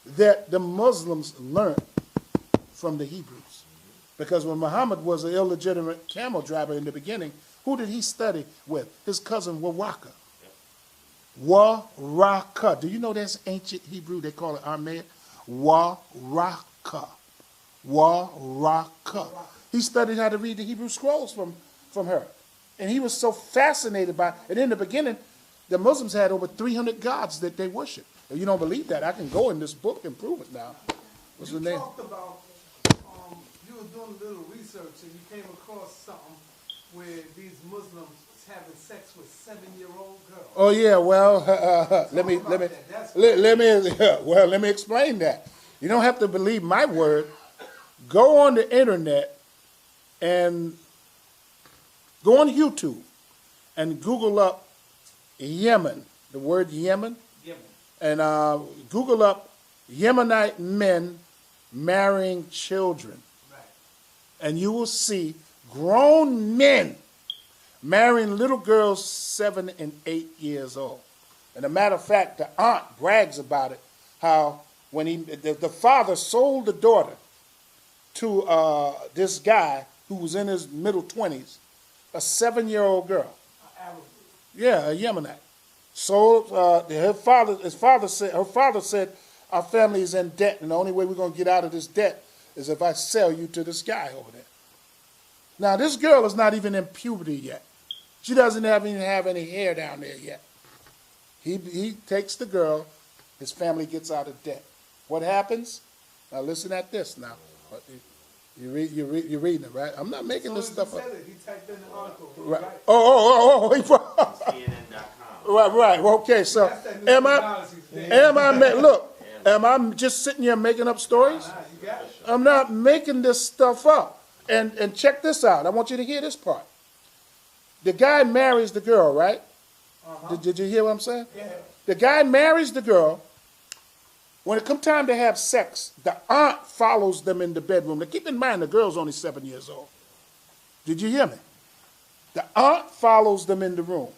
that the Muslims learned from the Hebrews. Because when Muhammad was an illegitimate camel driver in the beginning, who did he study with? His cousin Waraka. Waraka. Do you know that's ancient Hebrew? They call it Aramaic. Waraka. Waraka. He studied how to read the Hebrew scrolls from her. And he was so fascinated by it. And in the beginning, the Muslims had over 300 gods that they worshiped. If you don't believe that, I can go in this book and prove it now. What's the name? You talked about, you were doing a little research and you came across something where these Muslims was having sex with 7-year-old girls. Oh yeah, well, let me explain that. You don't have to believe my word. Go on the internet and go on YouTube and Google up Yemen, the word Yemen, and Google up Yemenite men marrying children. Right. And you will see grown men marrying little girls 7 and 8 years old. And a matter of fact, the aunt brags about it, how when the father sold the daughter to this guy who was in his middle 20s, a 7-year-old girl. Yeah, a Yemenite. So her father said, our family is in debt, and the only way we're going to get out of this debt is if I sell you to this guy over there. Now, this girl is not even in puberty yet. She doesn't even have any hair down there yet. He takes the girl, his family gets out of debt. What happens? Now, listen at this now. You're reading it, right? I'm not making this stuff up. He typed in the article. Right. Right. Okay. So, am I just sitting here making up stories? I'm not making this stuff up. And check this out. I want you to hear this part. The guy marries the girl, right? Did you hear what I'm saying? Yeah. The guy marries the girl. When it comes time to have sex, the aunt follows them in the bedroom. Now keep in mind, the girl's only 7 years old. Did you hear me? The aunt follows them in the room.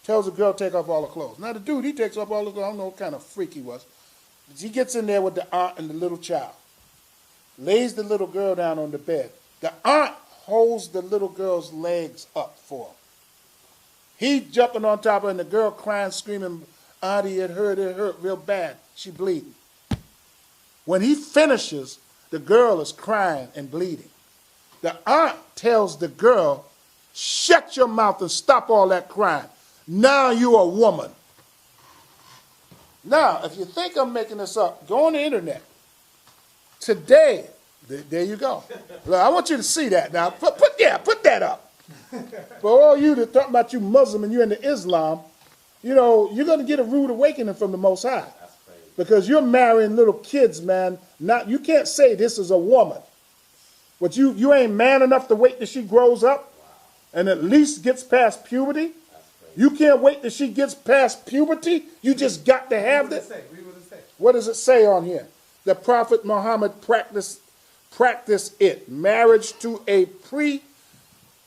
Tells the girl to take off all her clothes. Now the dude, he takes off all his clothes. I don't know what kind of freak he was. But he gets in there with the aunt and the little child. Lays the little girl down on the bed. The aunt holds the little girl's legs up for him. He jumping on top of her and the girl crying, screaming, Auntie, it hurt real bad. She bleeding. When he finishes, the girl is crying and bleeding. The aunt tells the girl, shut your mouth and stop all that crying. Now you're a woman. Now, if you think I'm making this up, go on the internet. Today, there you go. Look, I want you to see that now. Put that up. For all you that talk about you Muslim and you're into Islam, you know, you're going to get a rude awakening from the Most High. Because you're marrying little kids, man. You can't say this is a woman. But you ain't man enough to wait till she grows up and at least gets past puberty. You can't wait till she gets past puberty. You just got to have this. What does it say on here? The Prophet Muhammad practiced it. Marriage to a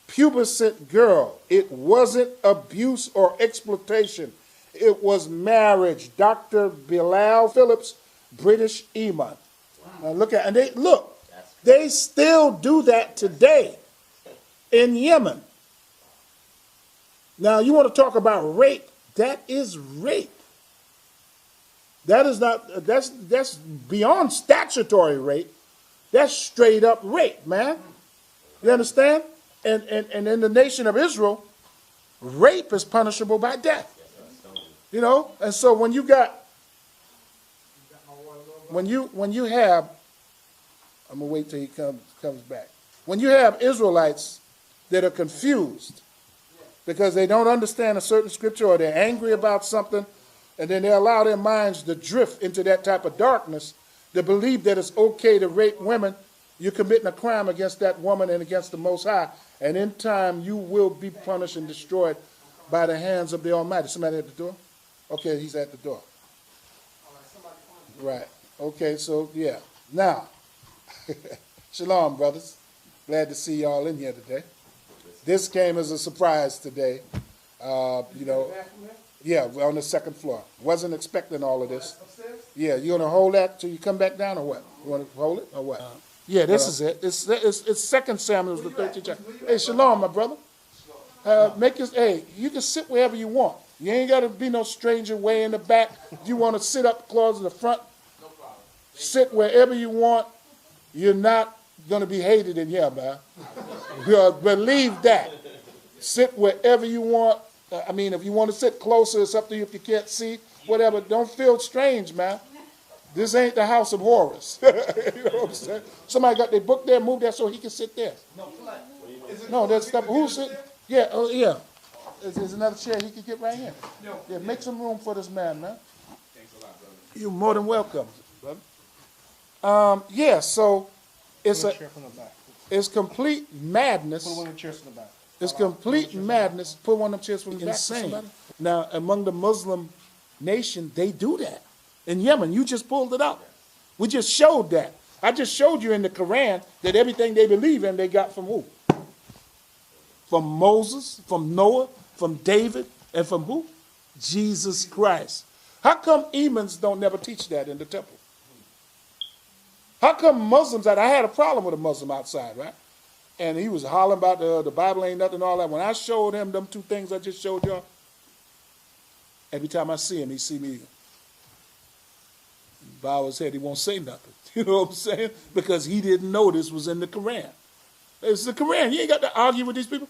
prepubescent girl. It wasn't abuse or exploitation. It was marriage. Dr. Bilal Phillips, British Imam. Now look at, and they still do that today in Yemen. Now you want to talk about rape? That is rape. That is not, that's beyond statutory rape. That's straight up rape, man. You understand? And in the nation of Israel, rape is punishable by death. You know, and so when you got, when you have, I'm gonna wait till he comes back. When you have Israelites that are confused because they don't understand a certain scripture or they're angry about something, and then they allow their minds to drift into that type of darkness, to believe that it's okay to rape women, you're committing a crime against that woman and against the Most High, and in time you will be punished and destroyed by the hands of the Almighty. Somebody at the door? Okay, he's at the door. Right. Okay, so yeah. Now, shalom, brothers. Glad to see y'all in here today. This came as a surprise today. You know, yeah, we're on the second floor. Wasn't expecting all of this. Yeah, you gonna hold that till you come back down, or what? You want to hold it, or what? Yeah, this is it. It's 2 Samuel, the 13th chapter. Hey, shalom, my brother. Hey, you can sit wherever you want. You ain't got to be no stranger way in the back. If you want to sit up close in the front, no problem. Sit wherever you want. You're not going to be hated in here, man. Believe that. Sit wherever you want. I mean, if you want to sit closer, it's up to you if you can't see. Whatever. Don't feel strange, man. This ain't the house of horrors. You know what I'm saying? Somebody got their book there, move that so he can sit there. No, that's stuff. Who's sitting? Yeah, oh yeah. There's another chair he could get right here. Yeah, make some room for this man, man. Thanks a lot, brother. You're more than welcome, brother. Yeah, so it's complete madness. Put one of the chairs from the back. It's complete madness. Put one of the chairs from the back. Insane. Now, among the Muslim nation, they do that. In Yemen, you just pulled it out. We just showed that. I just showed you in the Quran that everything they believe in, they got from who? From Moses, from Noah, from David, and from who? Jesus Christ. How come imams don't never teach that in the temple? How come Muslims, I had a problem with a Muslim outside, right? And he was hollering about the Bible ain't nothing and all that. When I showed him them two things I just showed y'all, every time I see him, he see me bow his head, he won't say nothing. You know what I'm saying? Because he didn't know this was in the Quran. It's the Quran. You ain't got to argue with these people.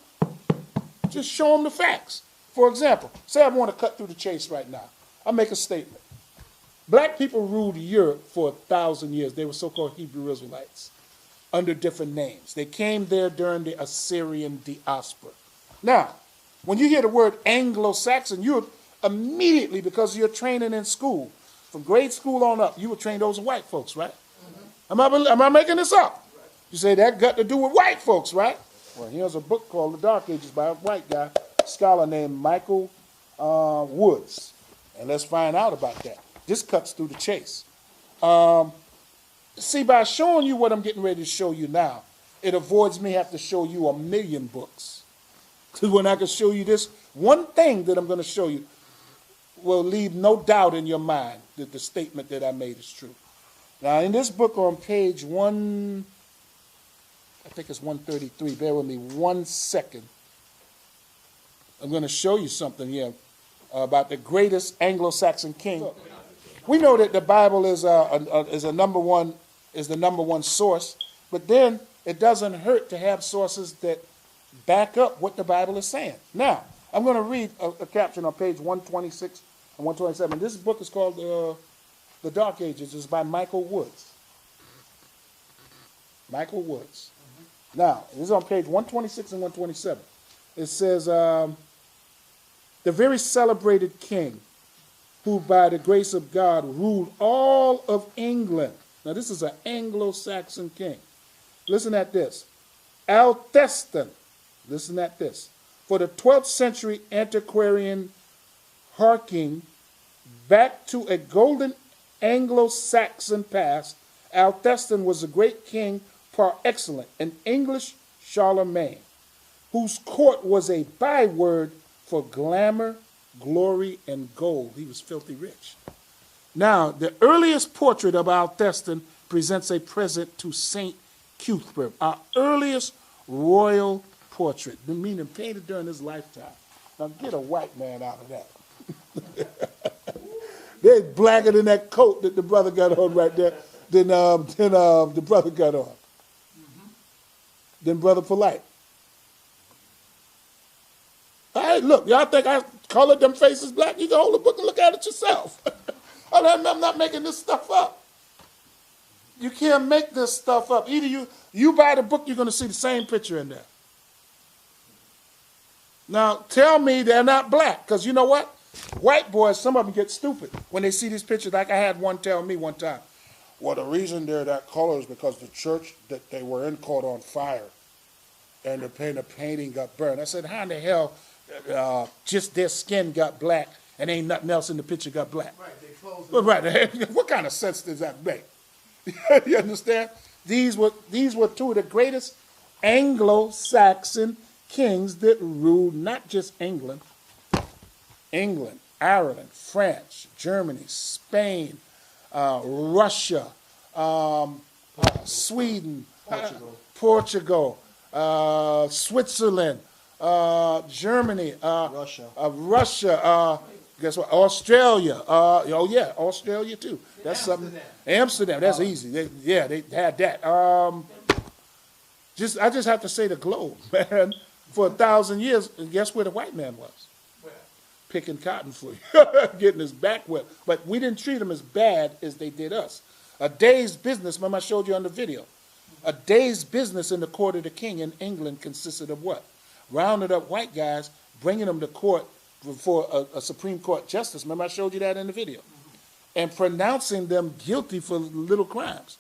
Just show them the facts. For example, say I want to cut through the chase right now. I'll make a statement. Black people ruled Europe for 1,000 years. They were so-called Hebrew Israelites under different names. They came there during the Assyrian diaspora. Now, when you hear the word Anglo-Saxon, you immediately, because of your training in school, from grade school on up, you were trained those white folks, right? Mm-hmm. Am I making this up? You say that got to do with white folks, right? Well, here's a book called The Dark Ages by a white guy, a scholar named Michael Woods. And let's find out about that. This cuts through the chase. See, by showing you what I'm getting ready to show you now, it avoids me having to show you 1,000,000 books. Because when I can show you this, one thing that I'm going to show you will leave no doubt in your mind that the statement that I made is true. Now, in this book on page I think it's 133. Bear with me 1 second. I'm going to show you something here about the greatest Anglo-Saxon king. We know that the Bible is the number one source, but then it doesn't hurt to have sources that back up what the Bible is saying. Now, I'm going to read a caption on page 126 and 127. This book is called The Dark Ages. It's by Michael Woods. Michael Woods. Now, this is on page 126 and 127. It says, the very celebrated king who by the grace of God ruled all of England. Now, this is an Anglo-Saxon king. Listen at this. Alcestis, listen at this. For the 12th century antiquarian harking back to a golden Anglo-Saxon past, Alcestis was a great king par excellence, an English Charlemagne, whose court was a byword for glamour, glory, and gold. He was filthy rich. Now, the earliest portrait of Alcestis presents a present to St. Cuthbert, our earliest royal portrait, meaning painted during his lifetime. Now get a white man out of that. They're blacker than that coat that the brother got on right there than the brother got on. Than Brother Polite. All right, look, y'all think I colored them faces black? You can hold the book and look at it yourself. I'm not making this stuff up. You can't make this stuff up. Either you buy the book, you're going to see the same picture in there. Now, tell me they're not black, because you know what? White boys, some of them get stupid when they see these pictures. Like I had one tell me one time, well, the reason they're that color is because the church that they were in caught on fire, and the painting got burned. I said, how in the hell just their skin got black and ain't nothing else in the picture got black? Right, they closed Well, right. What kind of sense does that make? You understand? These were two of the greatest Anglo-Saxon kings that ruled not just England, Ireland, France, Germany, Spain, Russia, Sweden, Portugal, Switzerland, Germany, Russia, guess what? Australia. Australia too. That's something. Amsterdam. That's easy. They had that. I just have to say the globe, man. For 1,000 years, and guess where the white man was? Picking cotton for you, getting his back wet. But we didn't treat them as bad as they did us. A day's business, remember I showed you on the video, a day's business in the court of the king in England consisted of what? Rounded up white guys, bringing them to court before a Supreme Court justice. Remember I showed you that in the video? And pronouncing them guilty for little crimes.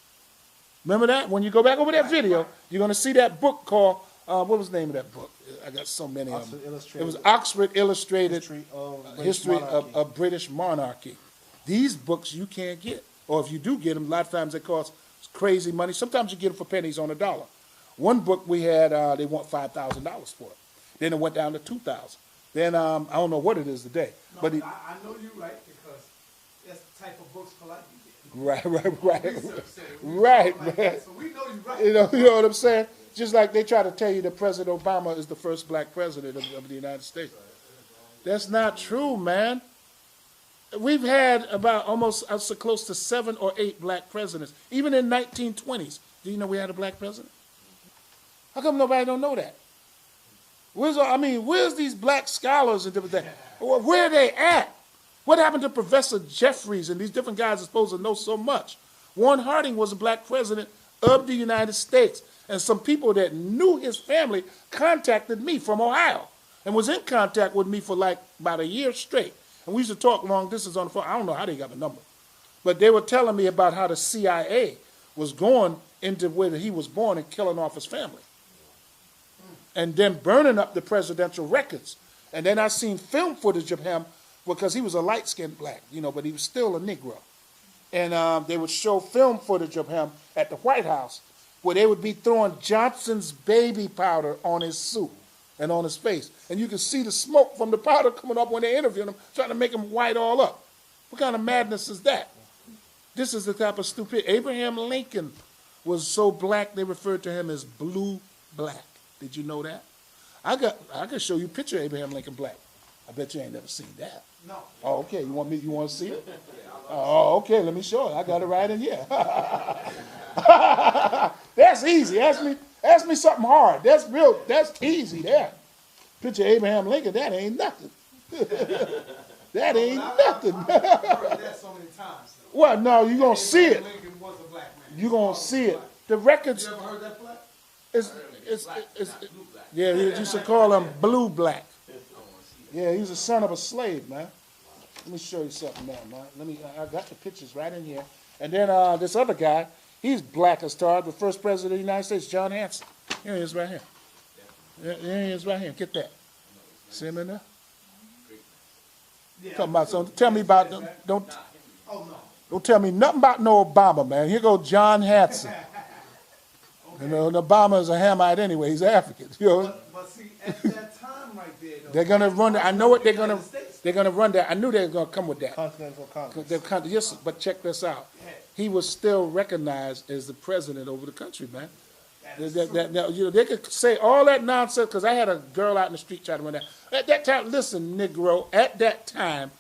Remember that? When you go back over that video, you're going to see that book called, what was the name of that book? I got so many of them. It was Oxford Illustrated History of British Monarchy. These books you can't get. Or if you do get them, a lot of times they cost crazy money. Sometimes you get them for pennies on a dollar. One book we had, they want $5,000 for it. Then it went down to $2,000. Then I don't know what it is today. No, but I know you're right, because that's the type of books for like you get. Right, man. So we know you're right. You know what I'm saying? Just like they try to tell you that President Obama is the first black president of the United States. That's not true, man. We've had about almost close to 7 or 8 black presidents. Even in 1920s, do you know we had a black president? How come nobody don't know that? Where's these black scholars and different things? Where are they at? What happened to Professor Jeffries and these different guys are supposed to know so much? Warren Harding was a black president of the United States. And some people that knew his family contacted me from Ohio and was in contact with me for like about a year straight. And we used to talk long distance on the phone. I don't know how they got the number. But they were telling me about how the CIA was going into where he was born and killing off his family. And then burning up the presidential records. And then I seen film footage of him because he was a light-skinned black, but he was still a Negro. And they would show film footage of him at the White House where they would be throwing Johnson's baby powder on his suit and on his face. And you could see the smoke from the powder coming up when they interviewed him, trying to make him white all up. What kind of madness is that? This is the type of stupidity. Abraham Lincoln was so black, they referred to him as blue black. Did you know that? I could show you a picture of Abraham Lincoln black. I bet you ain't never seen that. No. Oh, okay. You want to see it? Oh, okay. Let me show it. I got it right in here. That's easy. Ask me something hard. That's easy there. Picture of Abraham Lincoln, that ain't nothing. That ain't nothing. I've heard that so many times. Though. Well, no, you're going to see it. Lincoln was a black man. You're going to see it. The records. You ever heard that black? Yeah, he used to call him blue black. Yeah, he's the son of a slave, man. Let me show you something now, man. I got the pictures right in here. And then this other guy, he's black as tar, the first president of the United States, John Hanson. Here he is right here. Here he is right here. Get that. See him in there? Yeah, Talking about something. Tell me about don't tell me nothing about no Obama, man. Here goes John Hanson. And Obama is a Hamite anyway. He's African. But see, at that time right there, though, they're going to run that. I know what they're going to run that. I knew they were going to come with that. Continental Congress. Yes, but check this out. he was still recognized as the president over the country, man. They could say all that nonsense, because I had a girl out in the street trying to run that. At that time, listen, Negro, at that time,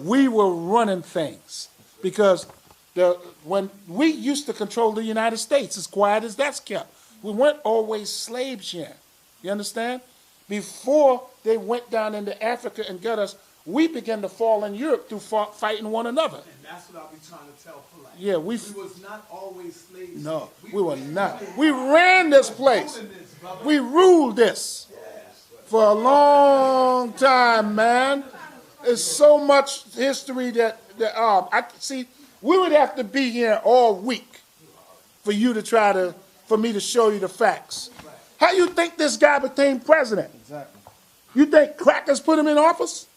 we were running things. Because when we used to control the United States, as quiet as that's kept, we weren't always slaves here. You understand? Before they went down into Africa and got us, we began to fall in Europe through fighting one another. And that's what I'll be trying to tell Polite. Yeah, we was not always slaves. No, we were not. We ran this place. We ruled this for a long time, man. There's so much history that I see. We would have to be here all week for you to for me to show you the facts. How you think this guy became president? Exactly. You think crackers put him in office?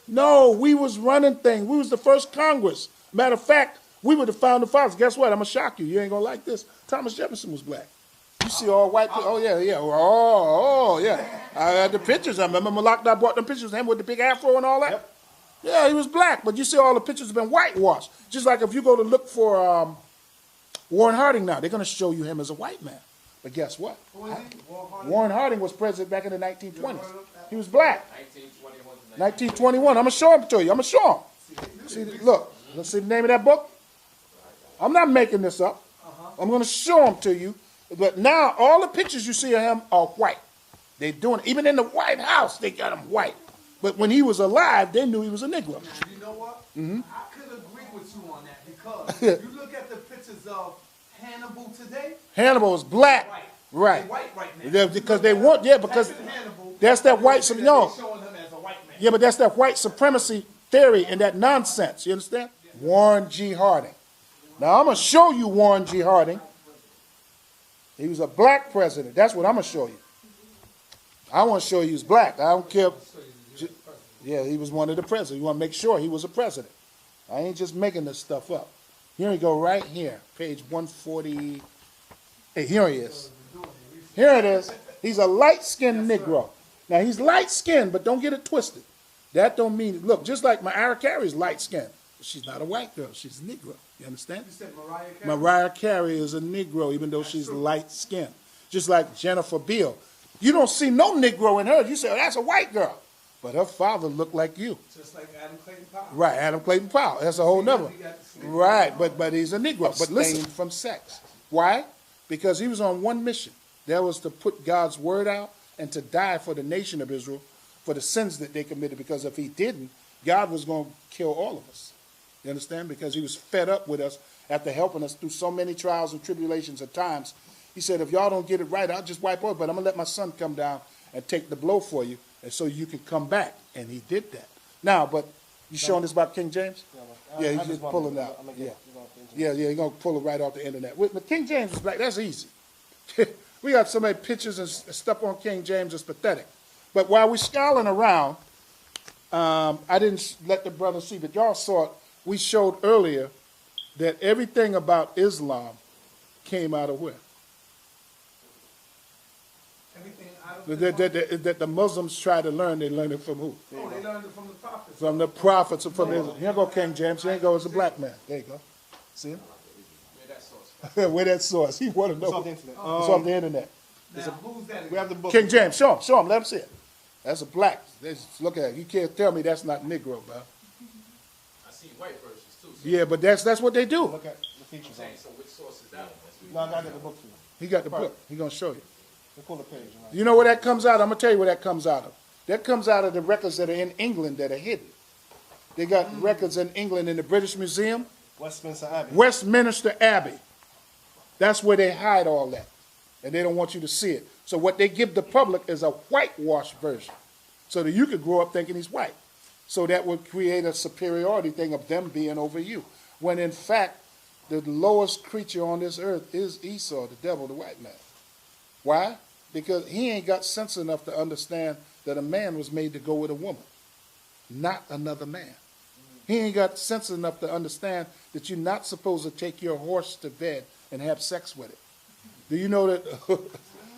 No, we was running things. We was the first Congress. Matter of fact, we were the founding fathers. Guess what? I'm going to shock you. You ain't going to like this. Thomas Jefferson was black. You see all white people. Oh, yeah, yeah. Oh, yeah. I had the pictures. I remember Malak brought them pictures of him with the big afro and all that. Yep. Yeah, he was black. But you see all the pictures have been whitewashed. Just like if you go to look for Warren Harding now, they're going to show you him as a white man. But guess what? Warren Harding was president back in the 1920s. He was black. 1921. I'm going to show him to you. I'm going to show him. See, look. Let's see the name of that book. I'm not making this up. I'm going to show them to you. But now all the pictures you see of him are white. They're doing it. Even in the White House, they got him white. But when he was alive, they knew he was a Negro. Now, you know what? I could agree with you on that because if you look at the pictures of Hannibal today. Hannibal is black. White. Right. They're white right now. Because they want, because that's that white, no. Showing him as a white man. Yeah, but that's that white supremacy theory and that nonsense. You understand? Warren G. Harding. Now, I'm going to show you Warren G. Harding. He was a black president. That's what I'm going to show you. I want to show you he's black. I don't care. Yeah, he was one of the presidents. You want to make sure he was a president. I ain't just making this stuff up. Here we go, right here, page 140. Hey, here he is. Here it is. He's a light-skinned Negro. Now, he's light-skinned, but don't get it twisted. That don't mean, look, just like Mariah Carey is light-skinned. She's not a white girl. She's a Negro. You understand? You said Mariah Carey? Mariah Carey is a Negro, even though she's light-skinned. Just like Jennifer Beal. You don't see no Negro in her. You say, oh, that's a white girl. But her father looked like you. Just like Adam Clayton Powell. Right, Adam Clayton Powell. That's a whole nother. Right, but he's a Negro. But listen, from sex. Why? Because he was on one mission. That was to put God's word out and to die for the nation of Israel for the sins that they committed. Because if he didn't, God was going to kill all of us. You understand? Because he was fed up with us after helping us through so many trials and tribulations at times. He said, if y'all don't get it right, I'll just wipe over. But I'm going to let my son come down and take the blow for you, and so you can come back. And he did that. Now, but you showing this about King James? Yeah, he's just pulling it out. Yeah, you're going to pull it right off the internet. But King James is black. That's easy. We got so many pictures and stuff on King James. It's pathetic. But while we're scowling around, I didn't let the brothers see, but y'all saw it. We showed earlier that everything about Islam came out of where? Everything out of that the Muslims try to learn, they learn it from who? Oh, they learned it from the prophets. From the prophets. From Islam. Here go King James. Here go as a black man. There you go. See him? Where that source? Where that source? He want to know. It's off the internet. It's off the internet. Now, who's that? We have the book. King James. Show him. Let him see it. That's a black. Look at it. You can't tell me that's not Negro, bro. I see white versions too. So Yeah, but that's what they do. Look at the features on it. so which source is that one? No, I got the book for you. He got the book. He's going to show you. We pull the page. Right? You know where that comes out? I'm going to tell you where that comes out of. That comes out of the records that are in England that are hidden. They got records in England in the British Museum. Westminster Abbey. Westminster Abbey. That's where they hide all that. And they don't want you to see it. So what they give the public is a whitewashed version. So that you could grow up thinking he's white. So that would create a superiority thing of them being over you. When in fact, the lowest creature on this earth is Esau, the devil, the white man. Why? Because he ain't got sense enough to understand that a man was made to go with a woman, not another man. He ain't got sense enough to understand that you're not supposed to take your horse to bed and have sex with it. Do you know that?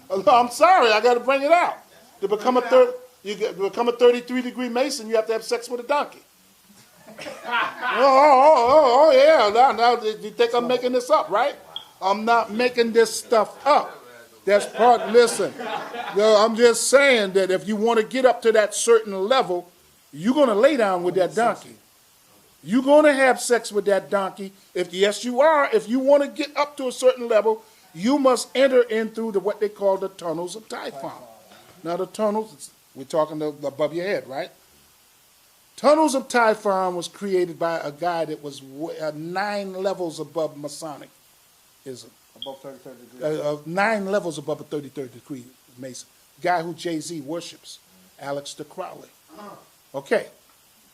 I'm sorry, I got to bring it out. To become a 33-degree Mason, you have to have sex with a donkey. Oh, yeah. Now, you think I'm making this up, right? I'm not making this stuff up. That's part, listen, I'm just saying that if you want to get up to that certain level, you're going to lay down with that donkey. You're going to have sex with that donkey. Yes, you are. If you want to get up to a certain level, you must enter in through what they call the Tunnels of Typhon. Now, the tunnels, we're talking above your head, right? Tunnels of Typhon was created by a guy that was 9 levels above Masonicism. Above 33rd degree. 9 levels above a 33rd degree Mason. Guy who Jay-Z worships, Aleister Crowley. Okay,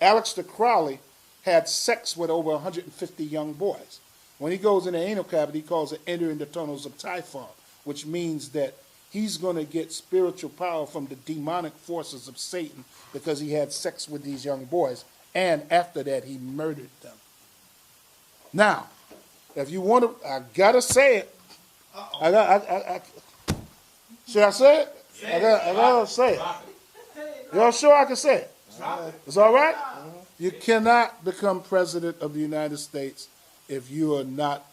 Aleister Crowley had sex with over 150 young boys. When he goes in the anal cavity, he calls it entering the Tunnels of Typhon, which means that he's going to get spiritual power from the demonic forces of Satan because he had sex with these young boys, and after that, he murdered them. Now, if you want to, I gotta say it. Should I say it? I gotta say it. Y'all sure I can say it? It's all right? You cannot become president of the United States if you are not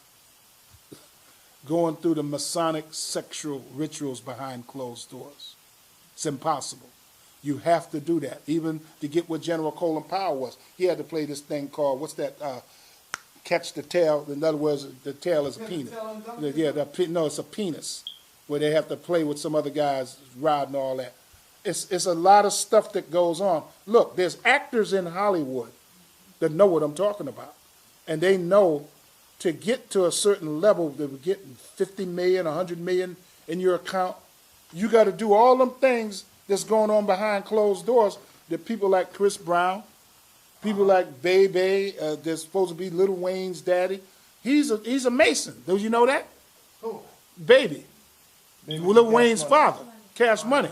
going through the Masonic sexual rituals behind closed doors. It's impossible. You have to do that. Even to get what General Colin Powell was, he had to play this thing called, what's that, catch the tail. In other words, the tail is a penis. Yeah, no, it's a penis, where they have to play with some other guys rod and all that. It's a lot of stuff that goes on. Look, there's actors in Hollywood that know what I'm talking about, and they know to get to a certain level, that we're getting 50 million, 100 million in your account, you got to do all them things that's going on behind closed doors that people like Chris Brown, people like Bebe, that's supposed to be Lil Wayne's daddy. He's a Mason. Do you know that? Who? Baby. Lil Wayne's father. Cash Money.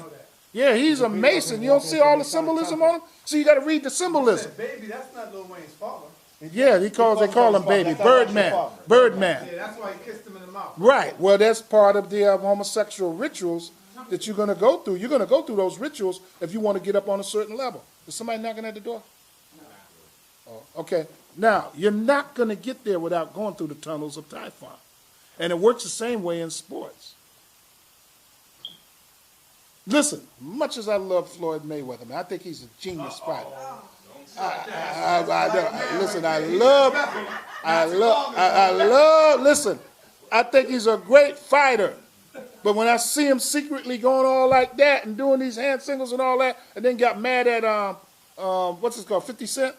Yeah, he's a Mason. You don't see all the symbolism on him? So you got to read the symbolism. Baby, that's not Lil Wayne's father. Yeah, they call him Baby. Birdman. Birdman. Yeah, that's why he kissed him in the mouth. Right. Well, that's part of the homosexual rituals that you're going to go through. You're going to go through those rituals if you want to get up on a certain level. Is somebody knocking at the door? Oh, okay. Now, you're not going to get there without going through the Tunnels of Typhon. And it works the same way in sports. Listen, much as I love Floyd Mayweather, man, I think he's a genius fighter. Listen, listen, I think he's a great fighter. But when I see him secretly going all like that and doing these hand singles and all that, and then got mad at, what's it called, 50 Cent?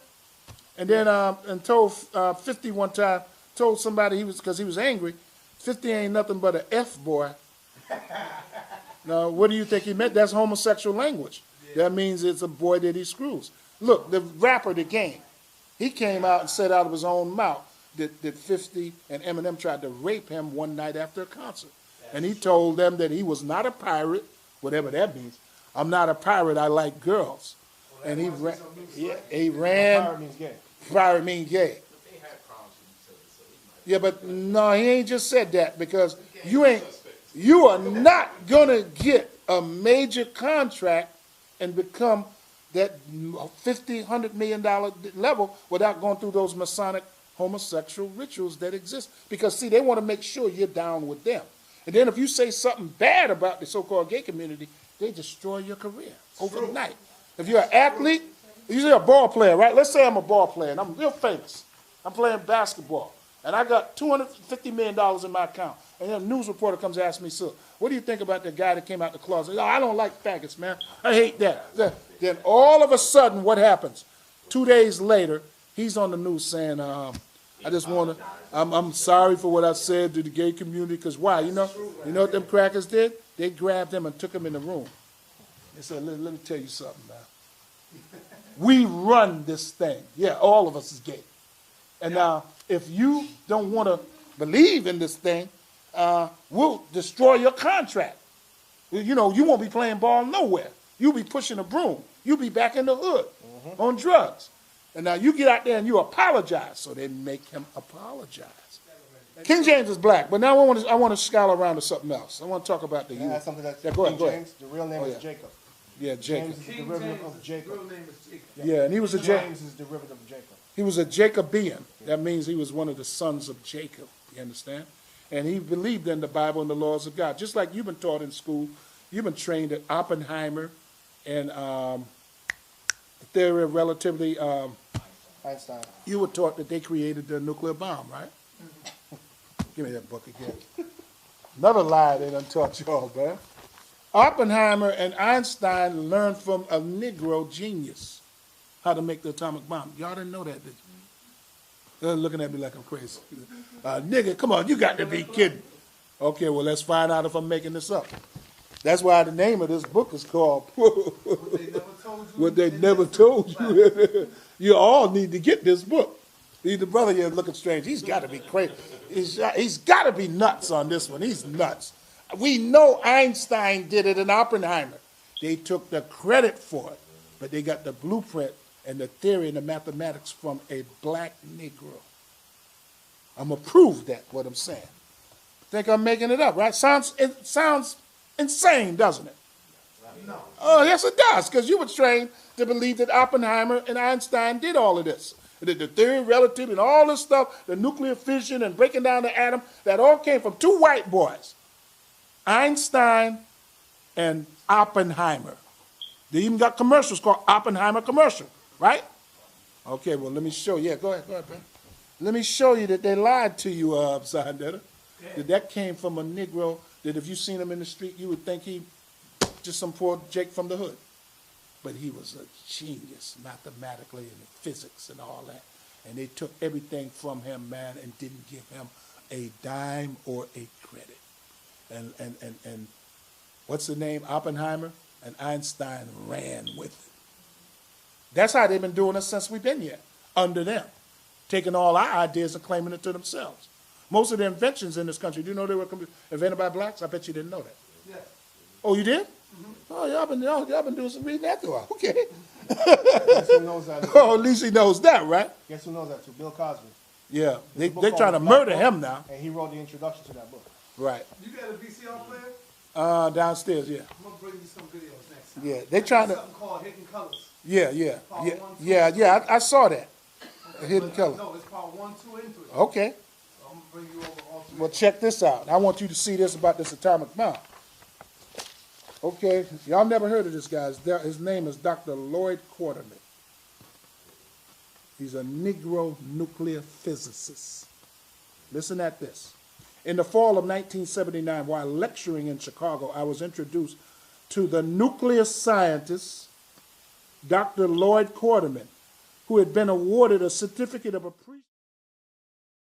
And then and told 50 one time, told somebody because he was angry, 50 ain't nothing but an F boy. Now, what do you think he meant? That's homosexual language. Yeah. That means it's a boy that he screws. Look, the rapper The Game, he came out and said out of his own mouth that 50 and Eminem tried to rape him one night after a concert. And he told them that he was not a pirate, whatever that means. I'm not a pirate, I like girls. Well, and he ran. Pirate means gay. Pirate means gay. Yeah, but no, he ain't just said that, because you are not gonna get a major contract and become that $50, $100 million level without going through those Masonic homosexual rituals that exist. Because see, they want to make sure you're down with them. And then if you say something bad about the so-called gay community, they destroy your career overnight. If you're an athlete, you're a ball player, right? Let's say I'm a ball player and I'm real famous. I'm playing basketball. And I got $250 million in my account. And then a news reporter comes and asks me, so, what do you think about the guy that came out the closet? Oh, I don't like faggots, man. I hate that. Then all of a sudden, what happens? 2 days later, he's on the news saying, I just want to, I'm sorry for what I said to the gay community, because why? You know what them crackers did? They grabbed him and took him in the room. They said, let me tell you something, man. We run this thing. Yeah, all of us is gay. And now, if you don't want to believe in this thing, we'll destroy your contract. You know, you won't be playing ball nowhere. You'll be pushing a broom. You'll be back in the hood on drugs. And now you get out there and you apologize. So they make him apologize. King James is black, but now I want to scowl around to something else. I want to talk about the youth. Something that's go ahead. James, the real name is Jacob. Yeah, Jacob. James is the derivative of Jacob. Real name is Jacob. Yeah, and he was a James is the derivative of Jacob. He was a Jacobean. That means he was one of the sons of Jacob. You understand? And he believed in the Bible and the laws of God. Just like you've been taught in school, you've been trained at Oppenheimer and the theory of relativity. Einstein. You were taught that they created the nuclear bomb, right? Give me that book again. Another lie they done taught y'all, man. Oppenheimer and Einstein learned from a Negro genius how to make the atomic bomb. Y'all didn't know that, did you? They're looking at me like I'm crazy. Nigga, come on, you got to be kidding. Okay, well, let's find out if I'm making this up. That's why the name of this book is called What They Never Told You. You all need to get this book. The brother here looking strange. He's got to be crazy. He's got to be nuts on this one. He's nuts. We know Einstein did it in Oppenheimer. They took the credit for it, but they got the blueprint and the theory and the mathematics from a black Negro. I'm going to prove that, what I'm saying. Think I'm making it up, right? It sounds insane, doesn't it? No. Oh, yes, it does, because you were trained to believe that Oppenheimer and Einstein did all of this. The theory of relativity and all this stuff, the nuclear fission and breaking down the atom, that all came from two white boys, Einstein and Oppenheimer. They even got commercials called Oppenheimer commercial, right? Okay, well, let me show you. Yeah, go ahead, man. Let me show you that they lied to you, Scion. That came from a Negro that if you seen him in the street, you would think he just some poor Jake from the hood. But he was a genius mathematically and in physics and all that. And they took everything from him, man, and didn't give him a dime or a credit. And what's the name? Oppenheimer and Einstein ran with it. That's how they've been doing it since we've been here, under them, taking all our ideas and claiming it to themselves. Most of the inventions in this country, do you know they were invented by blacks? I bet you didn't know that. Yeah. Oh, you did? Mm-hmm. Oh, y'all been doing some reading after a while. Okay. Guess who knows that? Oh, at least he knows that, right? Guess who knows that too? Bill Cosby. Yeah, they Book trying to called murder Black him Book, now. And he wrote the introduction to that book. Right. You got a VCR player? Downstairs, yeah. I'm gonna bring you some videos next time. Yeah, they trying to. Something called Hidden Colors. Yeah. I saw that. Hidden Color. No, it's part 1, 2, and 3. Okay. So I'm gonna bring you over all 3. Well, check this out. I want you to see this about this atomic bomb. Okay, y'all never heard of this guy. His name is Dr. Lloyd Quarterman. He's a Negro nuclear physicist. Listen at this. In the fall of 1979, while lecturing in Chicago, I was introduced to the nuclear scientist, Dr. Lloyd Quarterman, who had been awarded a certificate of appreciation.